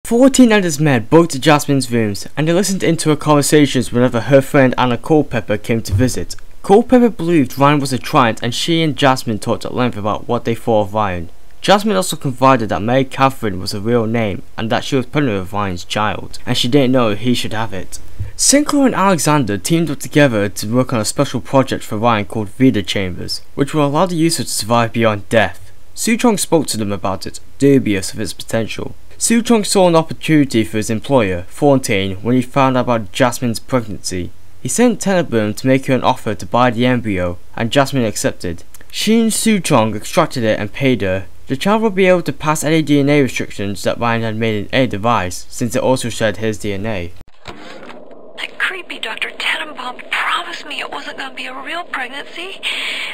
14 and his men broke to Jasmine's rooms, and they listened into her conversations whenever her friend Anna Culpepper came to visit. Culpepper believed Ryan was a Triant, and she and Jasmine talked at length about what they thought of Ryan. Jasmine also confided that Mary Catherine was a real name, and that she was pregnant with Ryan's child, and she didn't know he should have it. Sinclair and Alexander teamed up together to work on a special project for Ryan called Vida Chambers, which will allow the user to survive beyond death. Su Chong spoke to them about it, dubious of its potential. Su Chong saw an opportunity for his employer, Fontaine, when he found out about Jasmine's pregnancy. He sent Tenenbaum to make her an offer to buy the embryo, and Jasmine accepted. She and Su Chong extracted it and paid her. The child would be able to pass any DNA restrictions that Ryan had made in any device, since it also shared his DNA. That creepy Dr. Tenenbaum promised me it wasn't going to be a real pregnancy.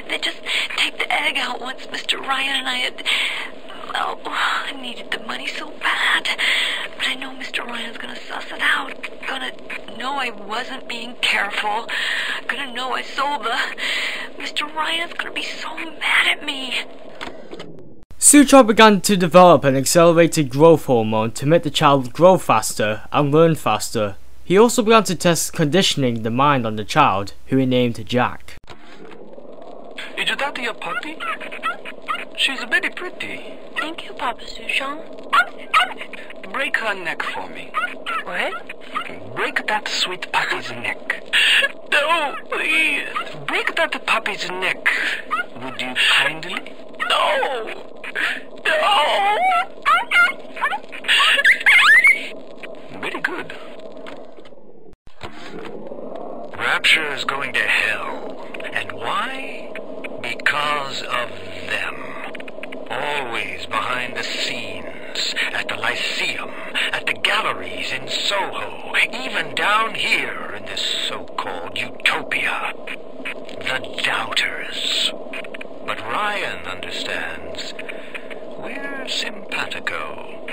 They just take the egg out once Mr. Ryan and I had... Well, I needed the money so bad. But I know Mr. Ryan's gonna suss it out. Gonna know I wasn't being careful. Gonna know I sold the... Mr. Ryan's gonna be so mad at me. Sutra began to develop an accelerated growth hormone to make the child grow faster and learn faster. He also began to test conditioning the mind on the child, who he named Jack. Is that your puppy? She's very pretty. Thank you, Papa Sushang. Break her neck for me. What? Break that sweet puppy's neck. No, please. Break that puppy's neck. Would you kindly? No. No. Very good. Rapture is going to hell. And why? Because of them. Always behind the scenes, at the Lyceum, at the galleries in Soho, even down here in this so-called utopia. The doubters. But Ryan understands. We're simpatico.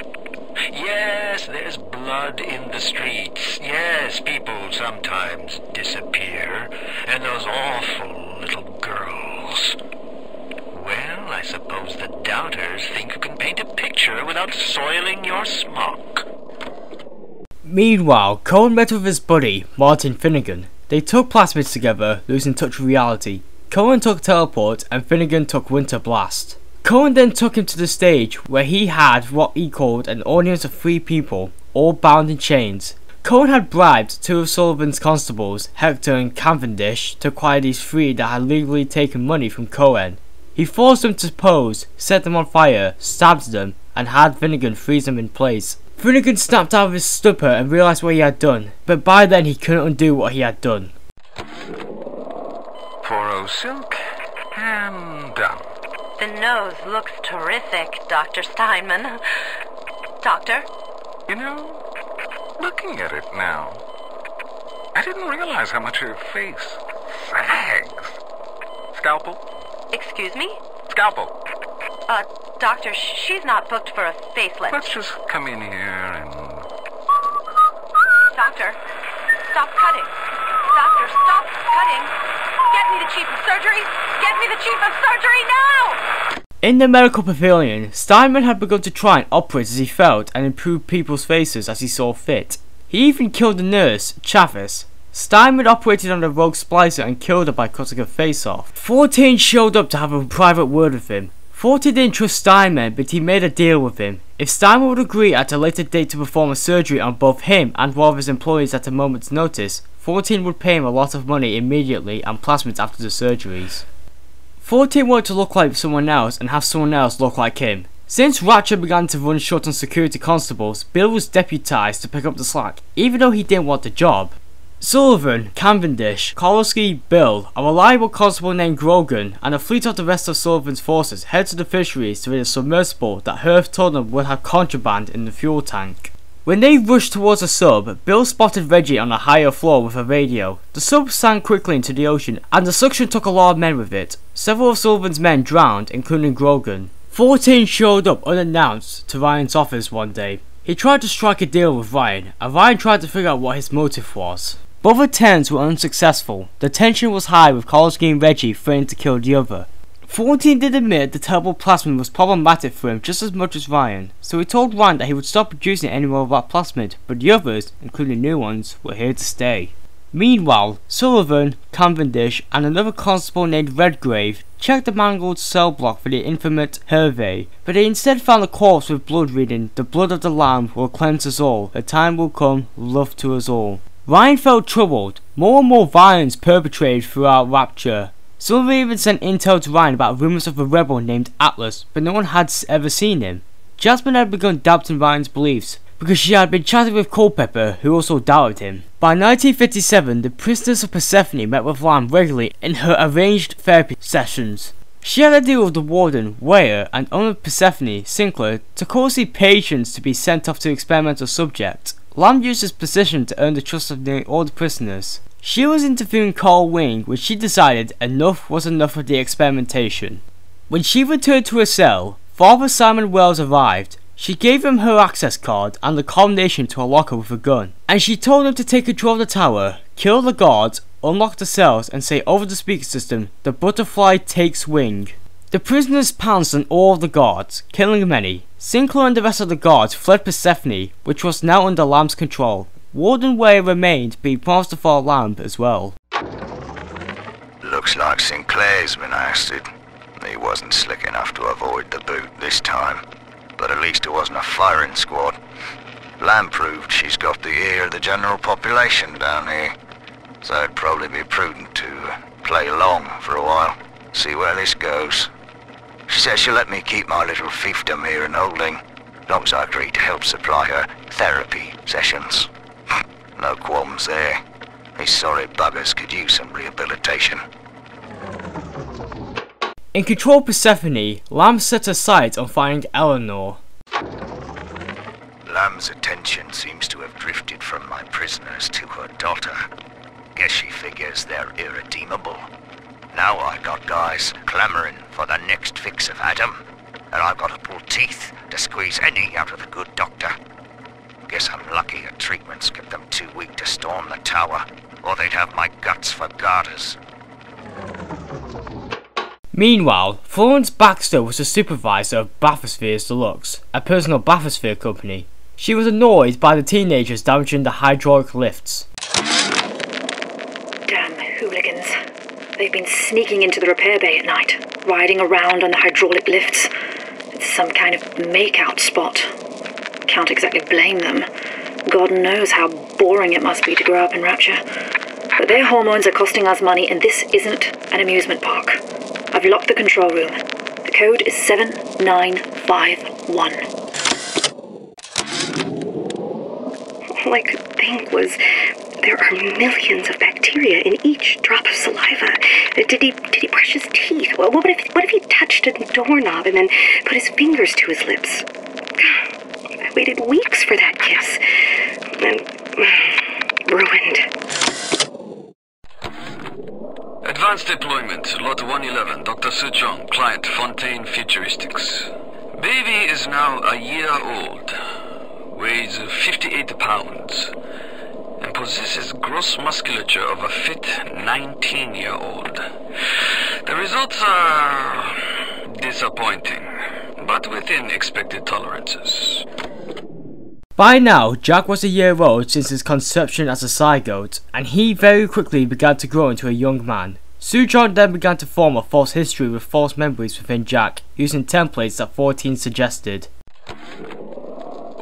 Yes, there's blood in the streets. Yes, people sometimes disappear. And those awful little girls. Well, I suppose the doubters think you can paint a picture without soiling your smock. Meanwhile, Cohen met with his buddy, Martin Finnegan. They took plasmids together, losing touch with reality. Cohen took Teleport and Finnegan took Winter Blast. Cohen then took him to the stage where he had what he called an audience of 3 people, all bound in chains. Cohen had bribed 2 of Sullivan's constables, Hector and Cavendish, to acquire these 3 that had legally taken money from Cohen. He forced them to pose, set them on fire, stabbed them, and had Finnegan freeze them in place. Finnegan snapped out of his stupor and realised what he had done, but by then he couldn't undo what he had done. 4-0 silk, and done. The nose looks terrific, Dr. Steinman. Doctor? You know, looking at it now, I didn't realize how much her face sags. Scalpel? Excuse me? Scalpel. Doctor, she's not booked for a facelift. Let's just come in here and... Doctor, stop cutting. Doctor, stop cutting. Get me the chief of surgery. Get me the chief of surgery now! In the medical pavilion, Steinman had begun to try and operate as he felt and improve people's faces as he saw fit. He even killed the nurse, Chavis. Steinman operated on the rogue splicer and killed her by cutting her face off. 14 showed up to have a private word with him. 14 didn't trust Steinman, but he made a deal with him. If Steinman would agree at a later date to perform a surgery on both him and one of his employees at a moment's notice, 14 would pay him a lot of money immediately and plasmids after the surgeries. 14 wanted to look like someone else and have someone else look like him. Since Rapture began to run short on security constables, Bill was deputized to pick up the slack, even though he didn't want the job. Sullivan, Cavendish, Kowalski, Bill, a reliable constable named Grogan, and a fleet of the rest of Sullivan's forces head to the fisheries to raid a submersible that Herf told them would have contraband in the fuel tank. When they rushed towards the sub, Bill spotted Reggie on a higher floor with a radio. The sub sank quickly into the ocean, and the suction took a lot of men with it. Several of Sullivan's men drowned, including Grogan. 14 showed up unannounced to Ryan's office one day. He tried to strike a deal with Ryan, and Ryan tried to figure out what his motive was. Both attempts were unsuccessful. The tension was high with Kowalski and Reggie threatening to kill the other. 14 did admit the terrible plasmid was problematic for him just as much as Ryan, so he told Ryan that he would stop producing any more of that plasmid, but the others, including new ones, were here to stay. Meanwhile, Sullivan, Cavendish, and another constable named Redgrave checked the mangled cell block for the infamous Hervey, but they instead found a corpse with blood reading, "The blood of the Lamb will cleanse us all, the time will come, love to us all." Ryan felt troubled. More and more violence perpetrated throughout Rapture. Sullivan even sent intel to Ryan about rumours of a rebel named Atlas, but no one had ever seen him. Jasmine had begun doubting Ryan's beliefs, because she had been chatting with Culpepper, who also doubted him. By 1957, the Priestess of Persephone met with Lamb regularly in her arranged therapy sessions. She had a deal with the warden, Weyer, and owner of Persephone, Sinclair, to cause the patients to be sent off to experimental subjects. Lamb used his position to earn the trust of nearly all the prisoners. She was interviewing Carl Wing when she decided enough was enough of the experimentation. When she returned to her cell, Father Simon Wells arrived. She gave him her access card and the combination to a locker with a gun, and she told him to take control of the tower, kill the guards, unlock the cells, and say over the speaker system, "The butterfly takes wing." The prisoners pounced on all of the guards, killing many. Sinclair and the rest of the guards fled Persephone, which was now under Lamb's control. Warden Ware remained, but he promised to follow Lamb as well. Looks like Sinclair's been ousted. He wasn't slick enough to avoid the boot this time, but at least it wasn't a firing squad. Lamb proved she's got the ear of the general population down here, so it'd probably be prudent to play along for a while, see where this goes. She says she'll let me keep my little fiefdom here in holding, as long as I agree to help supply her therapy sessions. No qualms there. These sorry buggers could use some rehabilitation. In control of Persephone, Lamb set her sights on finding Eleanor. Lamb's attention seems to have drifted from my prisoners to her daughter. Guess she figures they're irredeemable. Now I got guys clamoring for the next fix of Adam, and I've got to pull teeth to squeeze any out of the good doctor. Guess I'm lucky her treatments kept them too weak to storm the tower, or they'd have my guts for garters. Meanwhile, Florence Baxter was the supervisor of Bathyspheres Deluxe, a personal bathysphere company. She was annoyed by the teenagers damaging the hydraulic lifts. Damn hooligans. They've been sneaking into the repair bay at night, riding around on the hydraulic lifts. It's some kind of make-out spot. Can't exactly blame them. God knows how boring it must be to grow up in Rapture. But their hormones are costing us money, and this isn't an amusement park. I've locked the control room. The code is 7951. All I could think was, there are millions of bacteria in each drop of saliva. Did he brush his teeth? Well, what if he touched a doorknob and then put his fingers to his lips? I waited weeks for that kiss. And ruined. Advanced deployment, Lot 111, Dr. Suchong, client Fontaine Futuristics. Baby is now a year old, weighs 58 pounds, and possesses gross musculature of a fit 19-year-old. The results are disappointing, but within expected tolerances. By now, Jack was a year old since his conception as a zygote, and he very quickly began to grow into a young man. Sujon then began to form a false history with false memories within Jack, using templates that 14 suggested.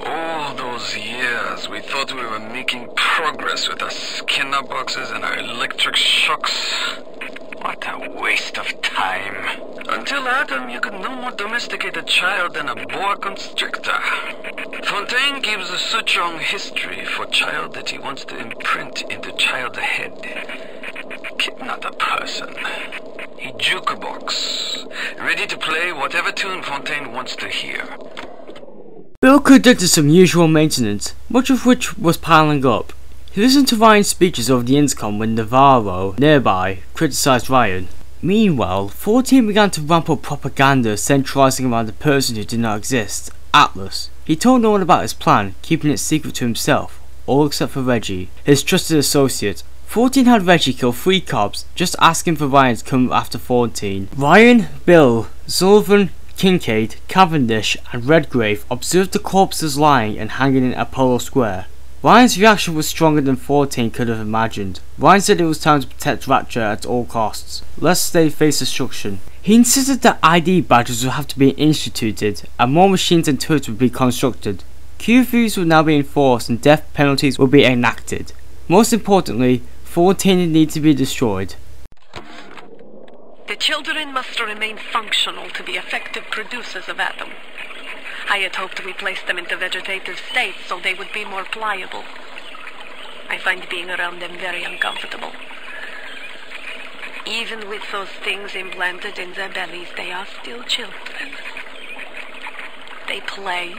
All those years, we thought we were making progress with our Skinner boxes and our electric shocks. What a waste of time. Until Adam, you could no more domesticate a child than a boa constrictor. Fontaine gives a Suchong history for child that he wants to imprint into child's head. Kid, not a person. A jukebox, ready to play whatever tune Fontaine wants to hear. Bill conducted some usual maintenance, much of which was piling up. He listened to Ryan's speeches over the intercom when Navarro, nearby, criticised Ryan. Meanwhile, 14 began to ramp up propaganda centralising around a person who did not exist, Atlas. He told no one about his plan, keeping it secret to himself, all except for Reggie, his trusted associate. 14 had Reggie kill 3 cops, just asking for Ryan to come after 14. Ryan, Bill, Sullivan, Kincaid, Cavendish and Redgrave observed the corpses lying and hanging in Apollo Square. Ryan's reaction was stronger than 14 could have imagined. Ryan said it was time to protect Rapture at all costs, lest they face destruction. He insisted that ID badges would have to be instituted, and more machines and turrets would be constructed. Curfews would now be enforced and death penalties would be enacted. Most importantly, 14 need to be destroyed. The children must remain functional to be effective producers of Adam. I had hoped we placed them into vegetative states so they would be more pliable. I find being around them very uncomfortable. Even with those things implanted in their bellies, they are still children. They play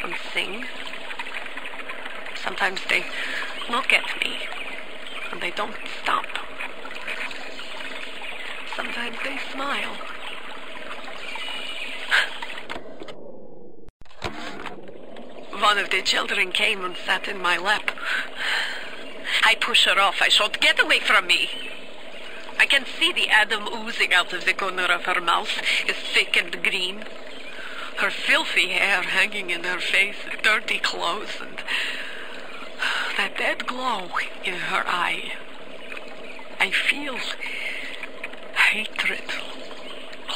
and sing. Sometimes they look at me and they don't stop. Sometimes they smile. One of the children came and sat in my lap. I pushed her off. I shouted, "Get away from me!" I can see the Adam oozing out of the corner of her mouth, is thick and green. Her filthy hair hanging in her face, dirty clothes, and that dead glow in her eye. I feel hatred,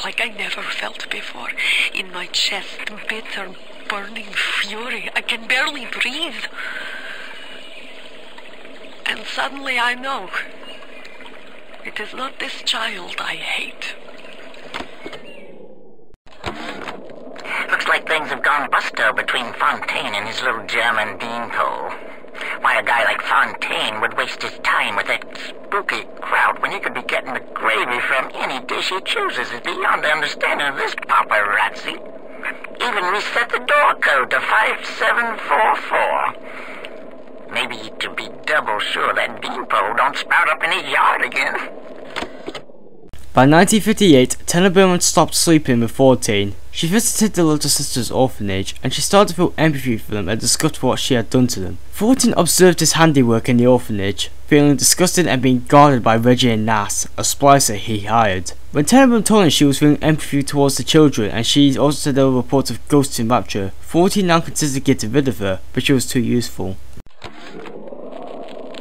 like I never felt before, in my chest, bitter, burning fury. I can barely breathe. And suddenly I know, it is not this child I hate. Looks like things have gone busto between Fontaine and his little German beanpole. Why a guy like Fontaine would waste his time with that spooky crowd when he could be getting the gravy from any dish he chooses is beyond the understanding of this paparazzi. Even reset the door code to 5744. Maybe to be double sure that beanpole don't sprout up in his yard again. By 1958, Tenna Bowman stopped sleeping with 14. She visited the little sister's orphanage and she started to feel empathy for them and discussed what she had done to them. 14 observed his handiwork in the orphanage, feeling disgusted and being guarded by Reggie Nass, a splicer he hired. When Tenna Bowman told him she was feeling empathy towards the children and she also said there were reports of ghosts in Rapture, 14 now considered getting rid of her, but she was too useful.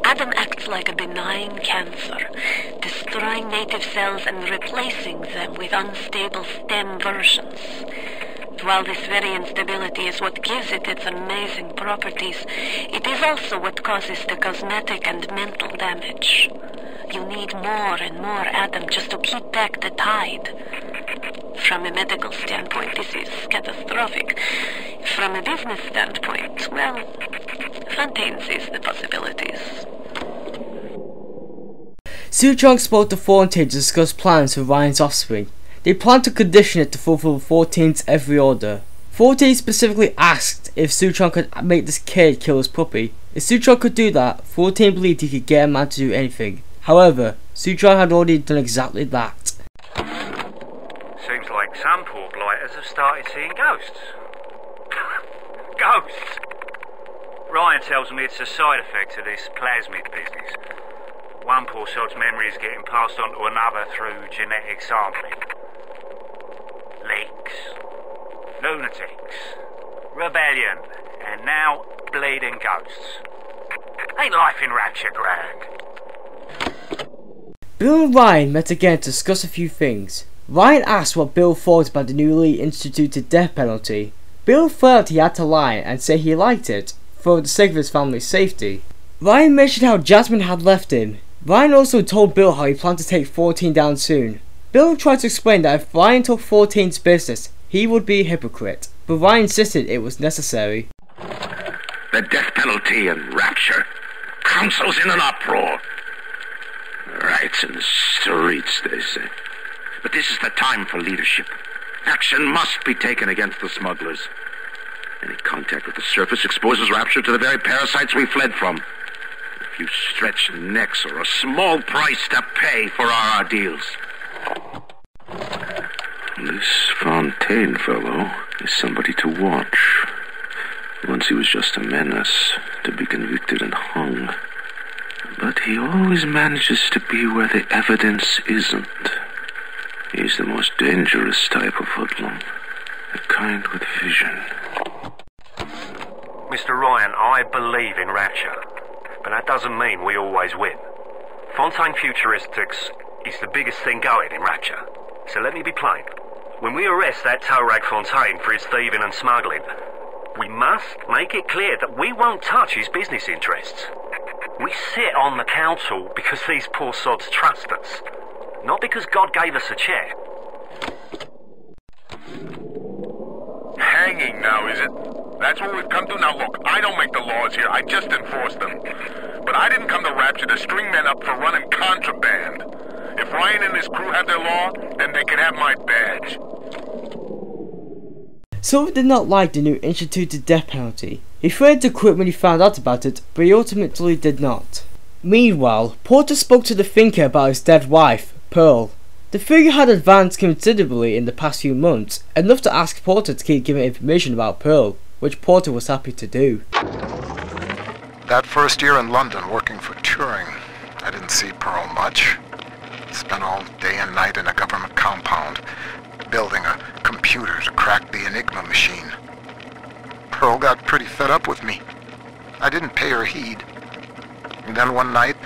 Adam acts like a benign cancer, destroying native cells and replacing them with unstable stem versions. While this very instability is what gives it its amazing properties, it is also what causes the cosmetic and mental damage. You need more and more Adam just to keep back the tide. From a medical standpoint, this is catastrophic. From a business standpoint, well, Fontaine sees the possibilities. Suchong spoke to Fontaine to discuss plans for Ryan's offspring. They planned to condition it to fulfill 14's every order. 14 specifically asked if Suchong could make this kid kill his puppy. If Suchong could do that, 14 believed he could get a man to do anything. However, Suchong had already done exactly that. Seems like some poor blighters have started seeing ghosts. Ghosts? Ryan tells me it's a side effect of this plasmid business. One poor sod's memory is getting passed on to another through genetic sampling. Leaks, lunatics, rebellion, and now bleeding ghosts. Ain't life in Rapture grand? Bill and Ryan met again to discuss a few things. Ryan asked what Bill thought about the newly instituted death penalty. Bill felt he had to lie and say he liked it, for the sake of his family's safety. Ryan mentioned how Jasmine had left him. Ryan also told Bill how he planned to take 14 down soon. Bill tried to explain that if Ryan took 14's business, he would be a hypocrite, but Ryan insisted it was necessary. The death penalty and Rapture. Council's in an uproar. Riots in the streets, they say. But this is the time for leadership. Action must be taken against the smugglers. Any contact with the surface exposes Rapture to the very parasites we fled from. A few stretched necks or a small price to pay for our deals. This Fontaine fellow is somebody to watch. Once he was just a menace, to be convicted and hung. But he always manages to be where the evidence isn't. He's the most dangerous type of hoodlum. The kind with vision. Mr. Ryan, I believe in Rapture. But that doesn't mean we always win. Fontaine Futuristics is the biggest thing going in Rapture. So let me be plain. When we arrest that toe rag Fontaine for his thieving and smuggling, we must make it clear that we won't touch his business interests. We sit on the council because these poor sods trust us, not because God gave us a chair. Hanging now, is it? That's what we've come to? Now look, I don't make the laws here, I just enforce them. But I didn't come to Rapture to string men up for running contraband. If Ryan and his crew have their law, then they can have my badge. Silver did not like the new instituted death penalty. He threatened to quit when he found out about it, but he ultimately did not. Meanwhile, Porter spoke to the Thinker about his dead wife, Pearl. The figure had advanced considerably in the past few months, enough to ask Porter to keep giving information about Pearl, which Porter was happy to do. That first year in London working for Turing, I didn't see Pearl much. Spent all day and night in a government compound, building a computer to crack the Enigma machine. Pearl got pretty fed up with me. I didn't pay her heed. And then one night,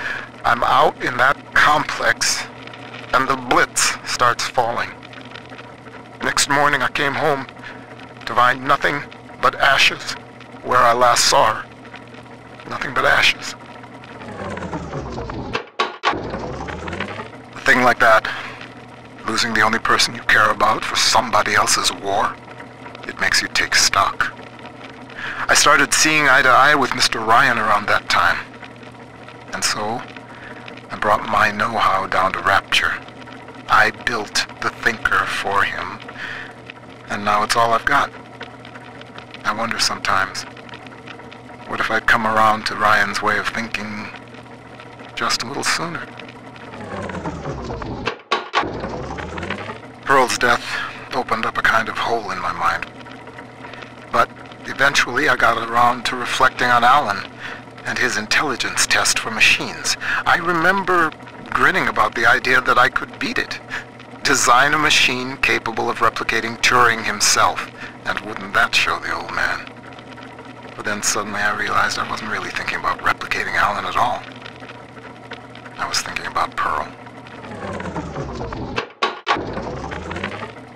I'm out in that complex, and the blitz starts falling. Next morning, I came home to find nothing but ashes where I last saw her. Nothing but ashes. A thing like that, losing the only person you care about for somebody else's war, it makes you take stock. I started seeing eye to eye with Mr. Ryan around that time. And so, I brought my know-how down to Rapture. I built the Thinker for him, and now it's all I've got. I wonder sometimes, what if I'd come around to Ryan's way of thinking just a little sooner? Pearl's death opened up a kind of hole in my mind. But eventually I got around to reflecting on Alan and his intelligence test for machines. I remember grinning about the idea that I could beat it. Design a machine capable of replicating Turing himself. And wouldn't that show the old man? But then suddenly I realized I wasn't really thinking about replicating Alan at all. I was thinking about Pearl.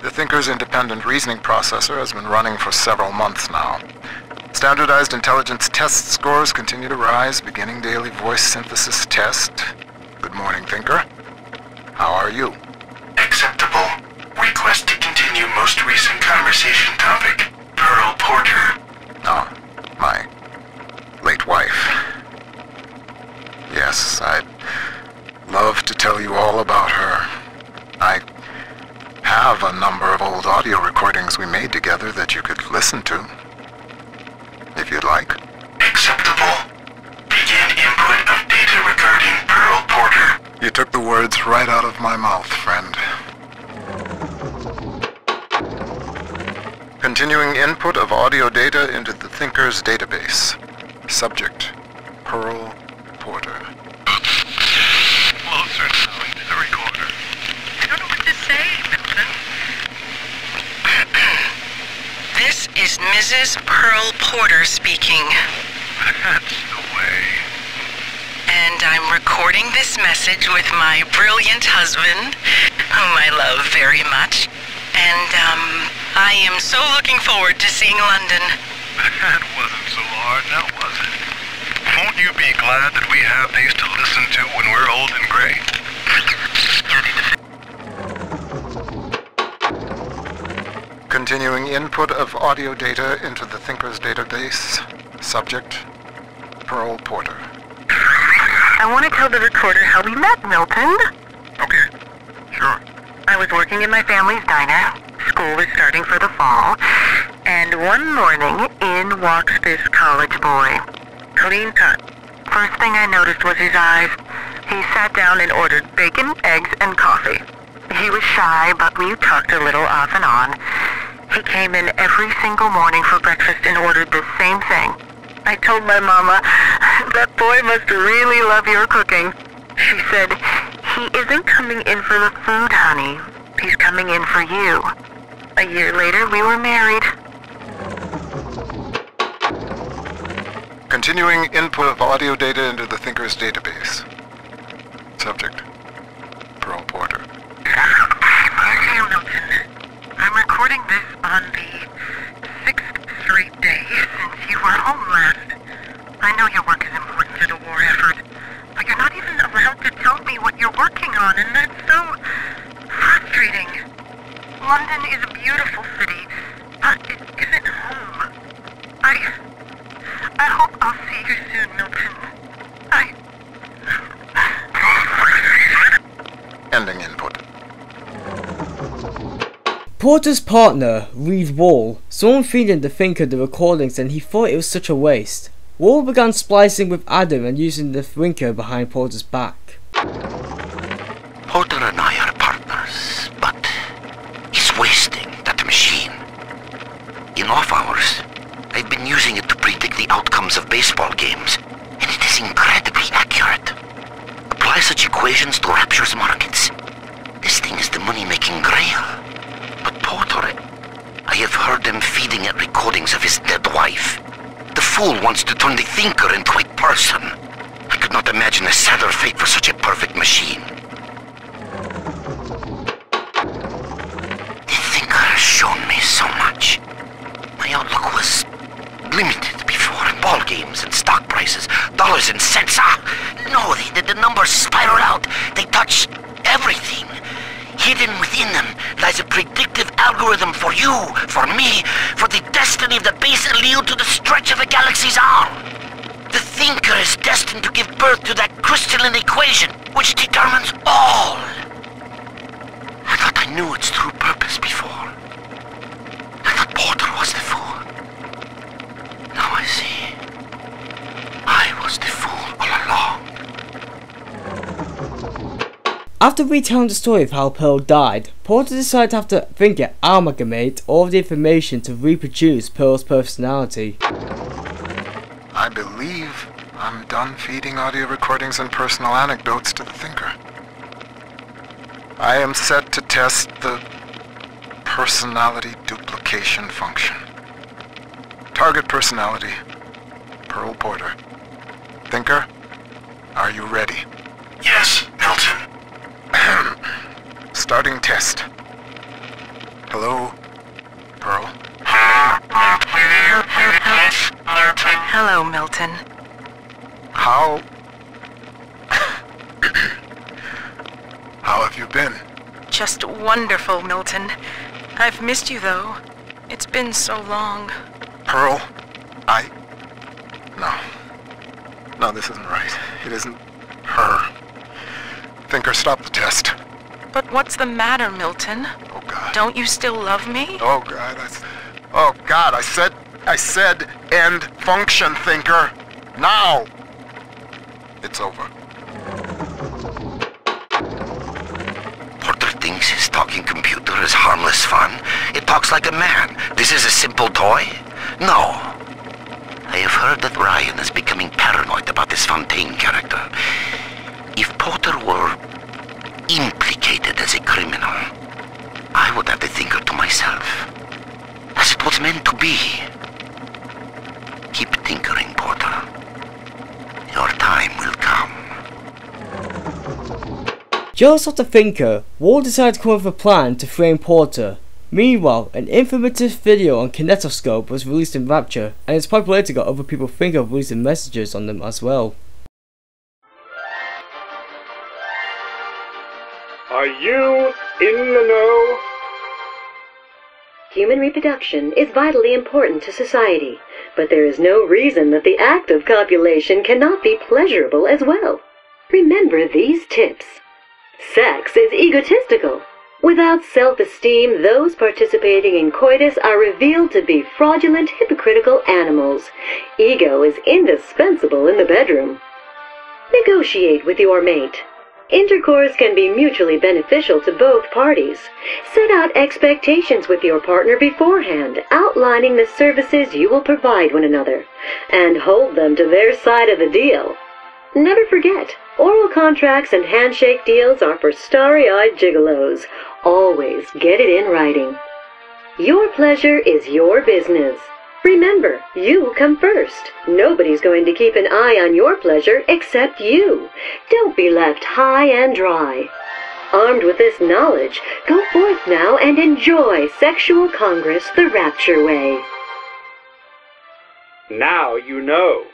The Thinker's independent reasoning processor has been running for several months now. Standardized intelligence test scores continue to rise, beginning daily voice synthesis test. Good morning, Thinker. How are you? Acceptable. Request to continue most recent conversation topic. Pearl Porter. Oh, my late wife. Yes, I'd love to tell you all about her. I have a number of old audio recordings we made together that you could listen to, if you'd like. Acceptable. Begin input of data regarding Pearl Porter. You took the words right out of my mouth, friend. Continuing input of audio data into the Thinker's database. Subject, Pearl Porter. Closer now into the recorder. I don't know what to say, Milton. This is Mrs. Pearl Porter speaking. That's the way. And I'm recording this message with my brilliant husband, whom I love very much. And, I am so looking forward to seeing London. That wasn't so hard, now was it? Won't you be glad that we have these to listen to when we're old and gray? Continuing input of audio data into the Thinker's database. Subject, Pearl Porter. I want to tell the recorder how we met, Milton. Okay, sure. I was working in my family's diner. School was starting for the fall. And one morning, in walks this college boy. Clean cut. First thing I noticed was his eyes. He sat down and ordered bacon, eggs, and coffee. He was shy, but we talked a little off and on. He came in every single morning for breakfast and ordered the same thing. I told my mama, that boy must really love your cooking. She said, he isn't coming in for the food, honey. He's coming in for you. A year later, we were married. Continuing input of audio data into the Thinker's database. Subject, Pearl Porter. Okay, Milton. I'm recording this on the 6th straight day since you were home last. I know your work is important to the war effort, but you're not even allowed to tell me what you're working on, and that's so frustrating. London is a beautiful city, but it isn't home. I hope I'll see you soon, Milton. Ending input. Porter's partner, Reed Wall, someone feeding the Thinker the recordings and he thought it was such a waste. Wall began splicing with Adam and using the Thinker behind Porter's back. Porter and I are partners, but he's wasting that machine. In off hours, I've been using it to predict the outcomes of baseball games, and it is incredibly accurate. Apply such equations to Rapture's markets, This thing is the money-making grail. But Porter, I have heard them feeding it recordings of his dead wife. The fool wants to turn the thinker into a person. I could not imagine a sadder fate for such a perfect machine. The thinker has shown me so much. My outlook was limited before. Ball games and stock prices, dollars and cents. No, the numbers spiral out. They touch everything. Hidden within them lies a predictive algorithm for you, for me, for the destiny of the base allele to the stretch of a galaxy's arm. The thinker is destined to give birth to that crystalline equation which determines all. I thought I knew its true purpose before. I thought Porter was the fool. Now I see. I was the fool all along. After retelling the story of how Pearl died, Porter decided to have the thinker amalgamate all of the information to reproduce Pearl's personality. I believe I'm done feeding audio recordings and personal anecdotes to the thinker. I am set to test the personality duplication function. Target personality, Pearl Porter. Thinker, are you ready? Yes, Milton. Starting test. Hello, Pearl. Hello, Milton. How have you been? Just wonderful, Milton. I've missed you, though. It's been so long. Pearl, No, this isn't right. It isn't her. Thinker, stop the test. But what's the matter, Milton? Oh, God. Don't you still love me? Oh, God, I said end function, Thinker. Now! It's over. Porter thinks his talking computer is harmless fun. It talks like a man. This is a simple toy? No. I have heard that Ryan is becoming paranoid about this Fontaine character. If Porter were implicated as a criminal, I would have the thinker to myself, as it was meant to be. Keep tinkering, Porter. Your time will come. Jealous of the thinker, Wall decided to come up with a plan to frame Porter. Meanwhile, an informative video on kinetoscope was released in Rapture, and its popularity got other people thinking of releasing messages on them as well. Are you in the know? Human reproduction is vitally important to society, but there is no reason that the act of copulation cannot be pleasurable as well. Remember these tips. Sex is egotistical. Without self-esteem, those participating in coitus are revealed to be fraudulent, hypocritical animals. Ego is indispensable in the bedroom. Negotiate with your mate. Intercourse can be mutually beneficial to both parties. Set out expectations with your partner beforehand, outlining the services you will provide one another, and hold them to their side of the deal. Never forget, oral contracts and handshake deals are for starry-eyed gigolos. Always get it in writing. Your pleasure is your business. Remember, you come first. Nobody's going to keep an eye on your pleasure except you. Don't be left high and dry. Armed with this knowledge, go forth now and enjoy Sexual Congress the Rapture way. Now you know.